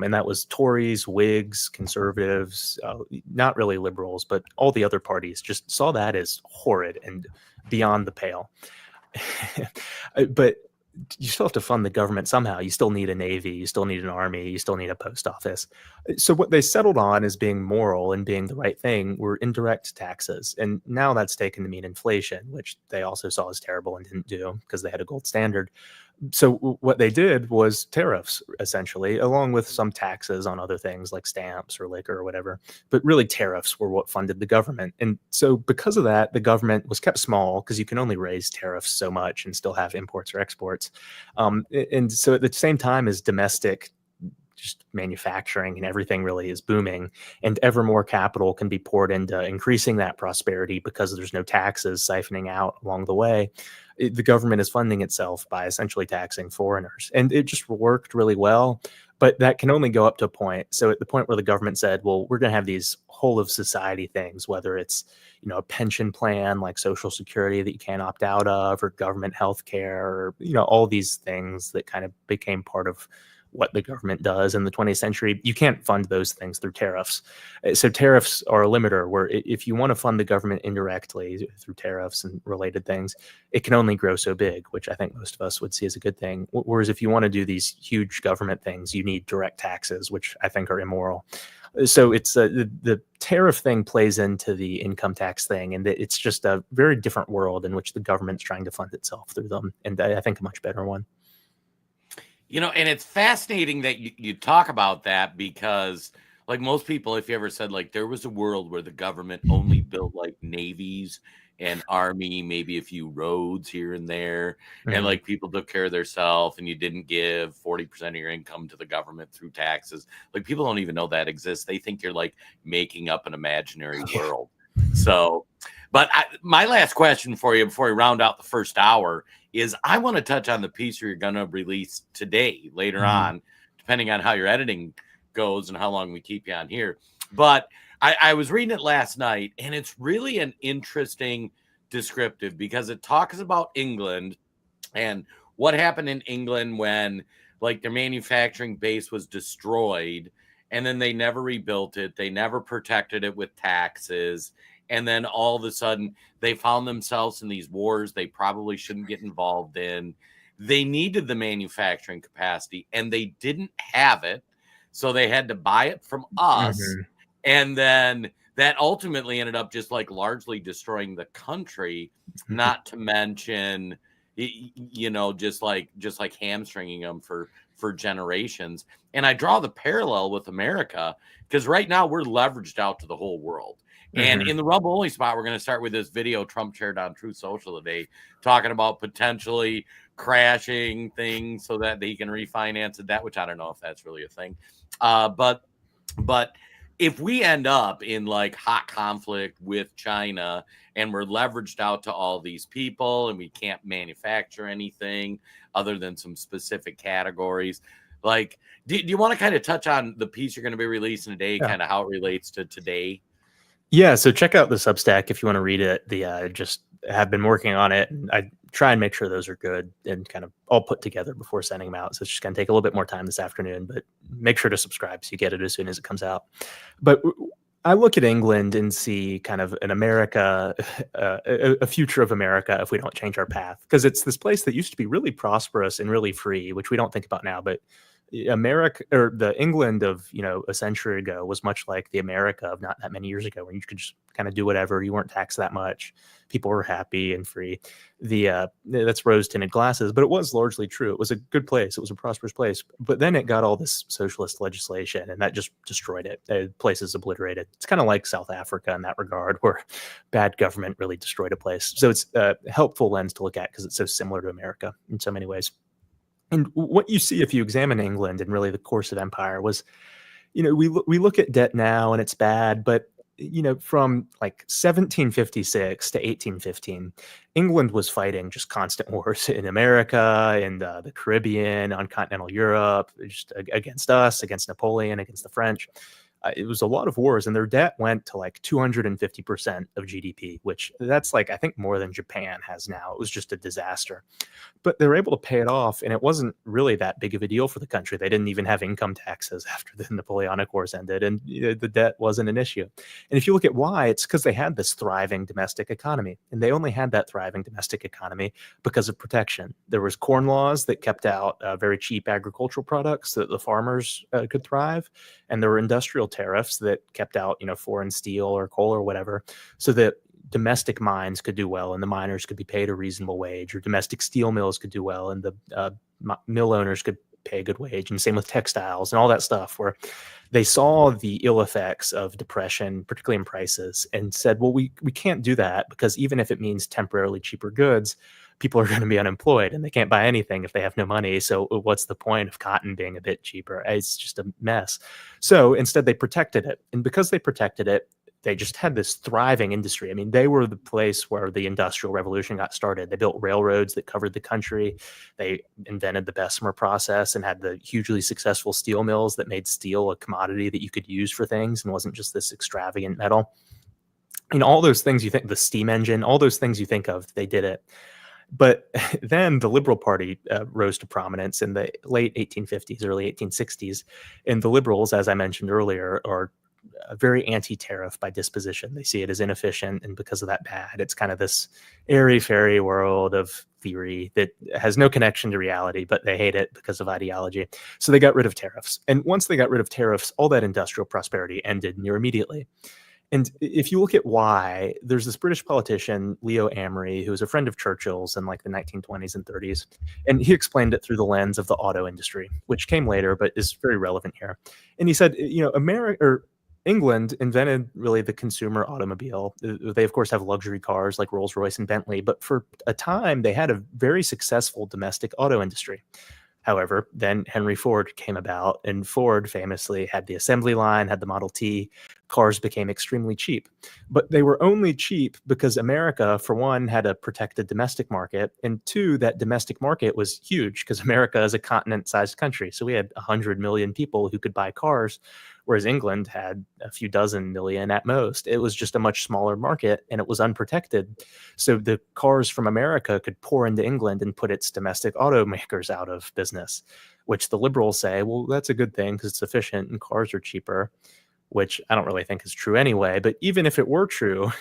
And that was Tories, Whigs, conservatives, not really liberals, but all the other parties just saw that as horrid and beyond the pale. But you still have to fund the government somehow. You still need a navy, you still need an army, you still need a post office. So what they settled on as being moral and being the right thing were indirect taxes. And now that's taken to mean inflation, which they also saw as terrible and didn't do because they had a gold standard. So what they did was tariffs, essentially, along with some taxes on other things like stamps or liquor or whatever. But really, tariffs were what funded the government. And so because of that, the government was kept small because you can only raise tariffs so much and still have imports or exports. And so at the same time as domestic just manufacturing and everything really is booming, and ever more capital can be poured into increasing that prosperity because there's no taxes siphoning out along the way. The government is funding itself by essentially taxing foreigners, and it just worked really well. But that can only go up to a point. So at the point where the government said, well, we're going to have these whole of society things, whether it's, a pension plan like Social Security that you can't opt out of, or government health care, or, all these things that kind of became part of what the government does in the 20th century. You can't fund those things through tariffs. So tariffs are a limiter where if you want to fund the government indirectly through tariffs and related things, it can only grow so big, which I think most of us would see as a good thing. Whereas if you want to do these huge government things, you need direct taxes, which I think are immoral. So it's the tariff thing plays into the income tax thing, and it's just a very different world in which the government's trying to fund itself through them. And I think a much better one. And it's fascinating that you talk about that because, like most people, if you ever said, like, there was a world where the government only built, like, navies and army, maybe a few roads here and there, and, like, people took care of themselves, and you didn't give 40% of your income to the government through taxes. Like, people don't even know that exists. They think you're, like, making up an imaginary world. So, but my last question for you before we round out the first hour is I want to touch on the piece you're going to release today, later on, depending on how your editing goes and how long we keep you on here. But I was reading it last night, and it's really an interesting descriptive because it talks about England and what happened in England when, like, their manufacturing base was destroyed, and then they never rebuilt it. They never protected it with taxes. And then all of a sudden, they found themselves in these wars they probably shouldn't get involved in. They needed the manufacturing capacity, and they didn't have it. So they had to buy it from us. And then that ultimately ended up just, like, largely destroying the country, not to mention, just like hamstringing them for for generations. And I draw the parallel with America because right now we're leveraged out to the whole world. And in the Rumble Only spot, we're going to start with this video Trump shared on Truth Social today, talking about potentially crashing things so that they can refinance it, that, which I don't know if that's really a thing. But if we end up in like hot conflict with China and we're leveraged out to all these people and we can't manufacture anything other than some specific categories, like, do you want to kind of touch on the piece you're going to be releasing today, kind of how it relates to today? Yeah, so check out the Substack if you want to read it. Just have been working on it, and I try and make sure those are good and kind of all put together before sending them out. So it's just going to take a little bit more time this afternoon, but make sure to subscribe so you get it as soon as it comes out. But I look at England and see kind of an America, a future of America if we don't change our path, because it's this place that used to be really prosperous and really free, which we don't think about now, but America, or the England of, a century ago, was much like the America of not that many years ago, when you could just kind of do whatever. You weren't taxed that much. People were happy and free. That's rose-tinted glasses, but it was largely true. It was a good place. It was a prosperous place. But then it got all this socialist legislation, and that just destroyed it. The place is obliterated. It's kind of like South Africa in that regard, where bad government really destroyed a place. So it's a helpful lens to look at because it's so similar to America in so many ways. And what you see if you examine England and really the course of empire was, we look at debt now and it's bad, but from like 1756 to 1815, England was fighting just constant wars in America, in the Caribbean, on continental Europe, just against us, against Napoleon, against the French. It was a lot of wars, and their debt went to like 250% of GDP, which that's like, I think, more than Japan has now. It was just a disaster. But they were able to pay it off, and it wasn't really that big of a deal for the country. They didn't even have income taxes after the Napoleonic Wars ended, and the debt wasn't an issue. And if you look at why, it's because they had this thriving domestic economy, and they only had that thriving domestic economy because of protection. There was corn laws that kept out very cheap agricultural products so that the farmers could thrive, and there were industrial tariffs that kept out, foreign steel or coal or whatever, so that domestic mines could do well and the miners could be paid a reasonable wage, or domestic steel mills could do well and the mill owners could pay a good wage, and same with textiles and all that stuff, where they saw the ill effects of depression, particularly in prices, and said, well, we can't do that, because even if it means temporarily cheaper goods, people are going to be unemployed and they can't buy anything if they have no money. So what's the point of cotton being a bit cheaper? It's just a mess. So instead they protected it. And because they protected it, they just had this thriving industry. I mean, they were the place where the Industrial Revolution got started. They built railroads that covered the country. They invented the Bessemer process and had the hugely successful steel mills that made steel a commodity that you could use for things and wasn't just this extravagant metal. All those things you think, the steam engine, all those things you think of, they did it. But then the Liberal Party rose to prominence in the late 1850s, early 1860s. And the Liberals, as I mentioned earlier, are very anti-tariff by disposition. They see it as inefficient, and because of that, bad. It's kind of this airy-fairy world of theory that has no connection to reality, but they hate it because of ideology. So they got rid of tariffs. And once they got rid of tariffs, all that industrial prosperity ended near immediately. And if you look at why, there's this British politician, Leo Amery, who was a friend of Churchill's in like the 1920s and 30s. And he explained it through the lens of the auto industry, which came later, but is very relevant here. And he said, England invented really the consumer automobile. They, of course, have luxury cars like Rolls-Royce and Bentley, but for a time, they had a very successful domestic auto industry. However, then Henry Ford came about, and Ford famously had the assembly line, had the Model T. Cars became extremely cheap. But they were only cheap because America, for one, had a protected domestic market, and two, that domestic market was huge because America is a continent-sized country. So we had 100 million people who could buy cars, whereas England had a few dozen million at most. It was just a much smaller market, and it was unprotected. So the cars from America could pour into England and put its domestic automakers out of business, which the liberals say, well, that's a good thing because it's efficient and cars are cheaper, which I don't really think is true anyway. But even if it were true,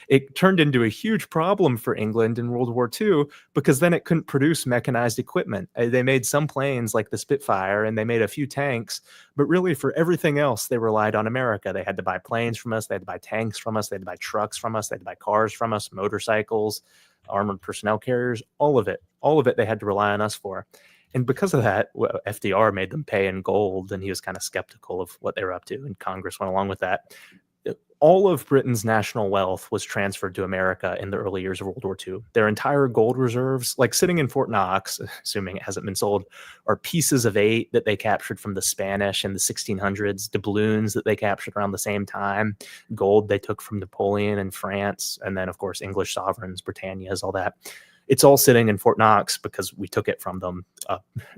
it turned into a huge problem for England in World War II, because then it couldn't produce mechanized equipment. They made some planes like the Spitfire, and they made a few tanks, but really for everything else, they relied on America. They had to buy planes from us, they had to buy tanks from us, they had to buy trucks from us, they had to buy cars from us, motorcycles, armored personnel carriers, all of it they had to rely on us for. And because of that, FDR made them pay in gold, and he was kind of skeptical of what they were up to, and Congress went along with that. All of Britain's national wealth was transferred to America in the early years of World War II. Their entire gold reserves, like sitting in Fort Knox, assuming it hasn't been sold, are pieces of 8 that they captured from the Spanish in the 1600s, doubloons that they captured around the same time, gold they took from Napoleon and France, and then, of course, English sovereigns, Britannias, all that. It's all sitting in Fort Knox because we took it from them,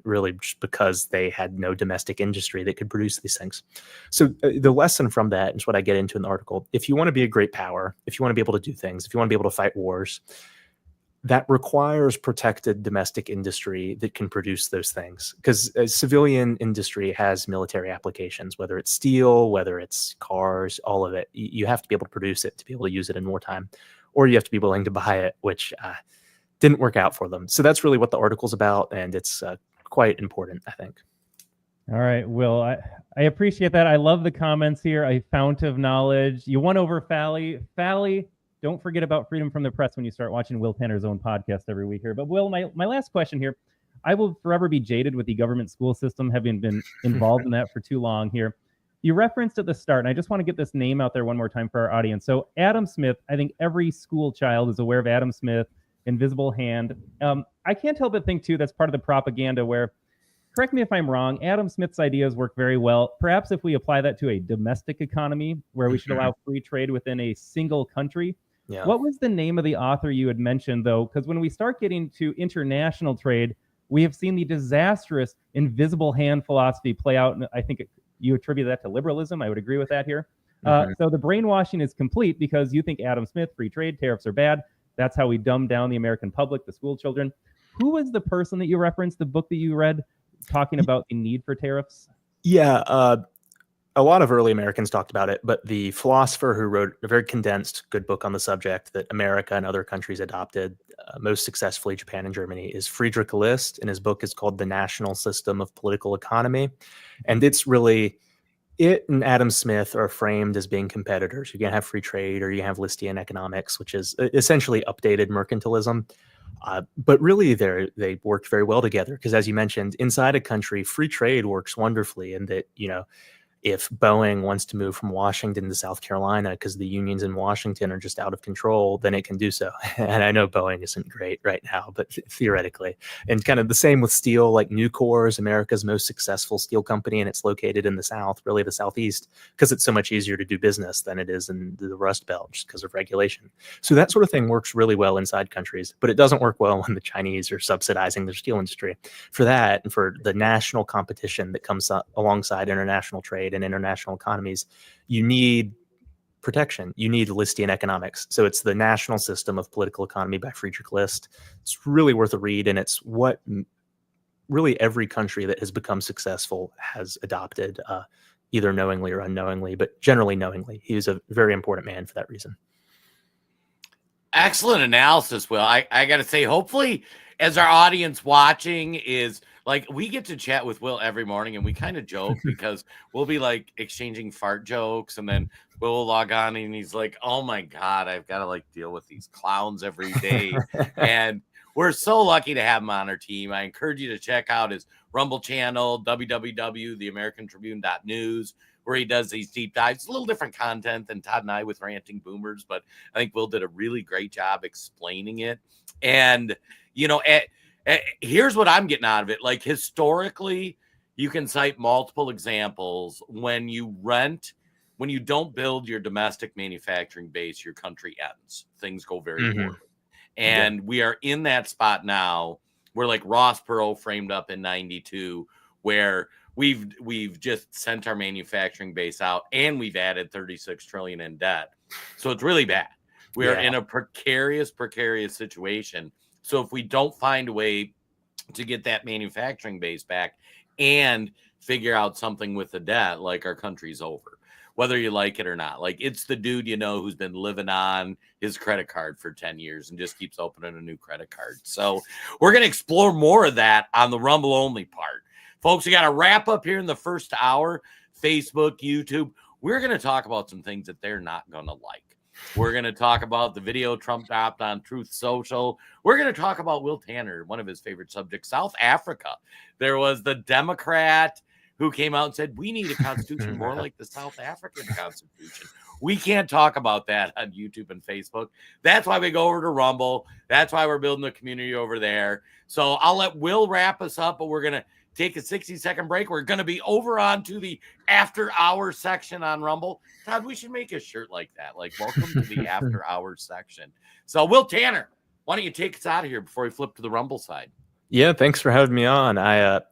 really just because they had no domestic industry that could produce these things. So the lesson from that is what I get into in the article. If you want to be a great power, if you want to be able to do things, if you want to be able to fight wars, that requires protected domestic industry that can produce those things. Because civilian industry has military applications, whether it's steel, whether it's cars, all of it. You have to be able to produce it to be able to use it in wartime, or you have to be willing to buy it, which didn't work out for them. So that's really what the article's about, and it's quite important, I think. All right, Will, I appreciate that. I love the comments here. A fount of knowledge. You won over Fally. Fally, don't forget about freedom from the press when you start watching Will Tanner's own podcast every week here. But Will, my last question here. I will forever be jaded with the government school system, having been involved in that for too long here. You referenced at the start, and I just want to get this name out there one more time for our audience. So Adam Smith, I think every school child is aware of Adam Smith, Invisible Hand. I can't help but think, too, that's part of the propaganda where, correct me if I'm wrong, Adam Smith's ideas work very well. Perhaps if we apply that to a domestic economy where we should allow free trade within a single country. Yeah. What was the name of the author you had mentioned, though? Because when we start getting to international trade, we have seen the disastrous invisible hand philosophy play out. And I think you attribute that to liberalism. I would agree with that here. So the brainwashing is complete because you think Adam Smith, free trade, tariffs are bad. That's how we dumb down the American public, the school children. Who was the person that you referenced, the book that you read, talking about the need for tariffs? Yeah, a lot of early Americans talked about it, but the philosopher who wrote a very condensed, good book on the subject that America and other countries adopted most successfully, Japan and Germany, is Friedrich List, and his book is called The National System of Political Economy. And it's really... It and Adam Smith are framed as being competitors. You can have free trade or you have Listian economics, which is essentially updated mercantilism. But really, they worked very well together because, as you mentioned, inside a country, free trade works wonderfully. And that, if Boeing wants to move from Washington to South Carolina because the unions in Washington are just out of control, then it can do so. And I know Boeing isn't great right now, but theoretically. And kind of the same with steel, like Nucor is America's most successful steel company, and it's located in the South, really the Southeast, because it's so much easier to do business than it is in the Rust Belt just because of regulation. So that sort of thing works really well inside countries, but it doesn't work well when the Chinese are subsidizing their steel industry. For that, and for the national competition that comes alongside international trade and international economies, you need protection. You need Listian economics. So it's The National System of Political Economy by Friedrich List. It's really worth a read, and it's what really every country that has become successful has adopted, either knowingly or unknowingly, but generally knowingly. He's a very important man for that reason. Excellent analysis, Will. I got to say, hopefully, as our audience watching is like, we get to chat with Will every morning, and we kind of joke because we'll be like exchanging fart jokes, and then Will will log on and he's like, oh my God, I've got to like deal with these clowns every day. And we're so lucky to have him on our team. I encourage you to check out his Rumble channel, www.theamericantribune.news, where he does these deep dives. It's a little different content than Todd and I with Ranting Boomers, but I think Will did a really great job explaining it. And, here's what I'm getting out of it. Like, historically, you can cite multiple examples. When you don't build your domestic manufacturing base, your country ends. Things go very poorly. And we are in that spot now where, like, Ross Perot framed up in 92, where we've just sent our manufacturing base out and we've added 36 trillion in debt. So it's really bad. We are in a precarious situation. So if we don't find a way to get that manufacturing base back and figure out something with the debt, like, our country's over, whether you like it or not. Like, it's the dude, who's been living on his credit card for 10 years and just keeps opening a new credit card. So we're going to explore more of that on the Rumble only part. Folks, we got to wrap up here in the first hour. Facebook, YouTube. We're going to talk about some things that they're not going to like. We're going to talk about the video Trump dropped on Truth Social. We're going to talk about Will Tanner, one of his favorite subjects, South Africa. There was the Democrat who came out and said, we need a constitution more like the South African Constitution. We can't talk about that on YouTube and Facebook. That's why we go over to Rumble. That's why we're building a community over there. So I'll let Will wrap us up, but we're going to take a 60-second break. We're going to be over on to the after hours section on Rumble. Todd, we should make a shirt like that. Like, welcome to the after hours section. So Will Tanner, why don't you take us out of here before we flip to the Rumble side? Yeah, thanks for having me on.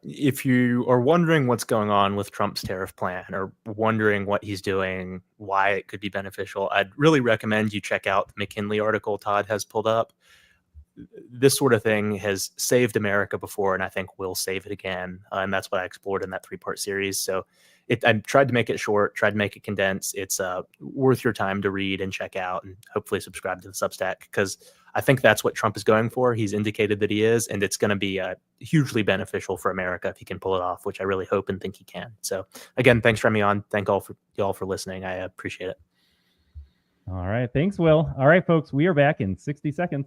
If you are wondering what's going on with Trump's tariff plan or wondering what he's doing, why it could be beneficial, I'd really recommend you check out the McKinley article Todd has pulled up. This sort of thing has saved America before, and I think will save it again. And that's what I explored in that 3-part series. So I tried to make it short, tried to make it condensed. It's worth your time to read and check out, and hopefully subscribe to the Substack, because I think that's what Trump is going for. He's indicated that he is, and it's going to be hugely beneficial for America if he can pull it off, which I really hope and think he can. So again, thanks for having me on. Thank y'all for listening. I appreciate it. All right. Thanks, Will. All right, folks, we are back in 60 seconds.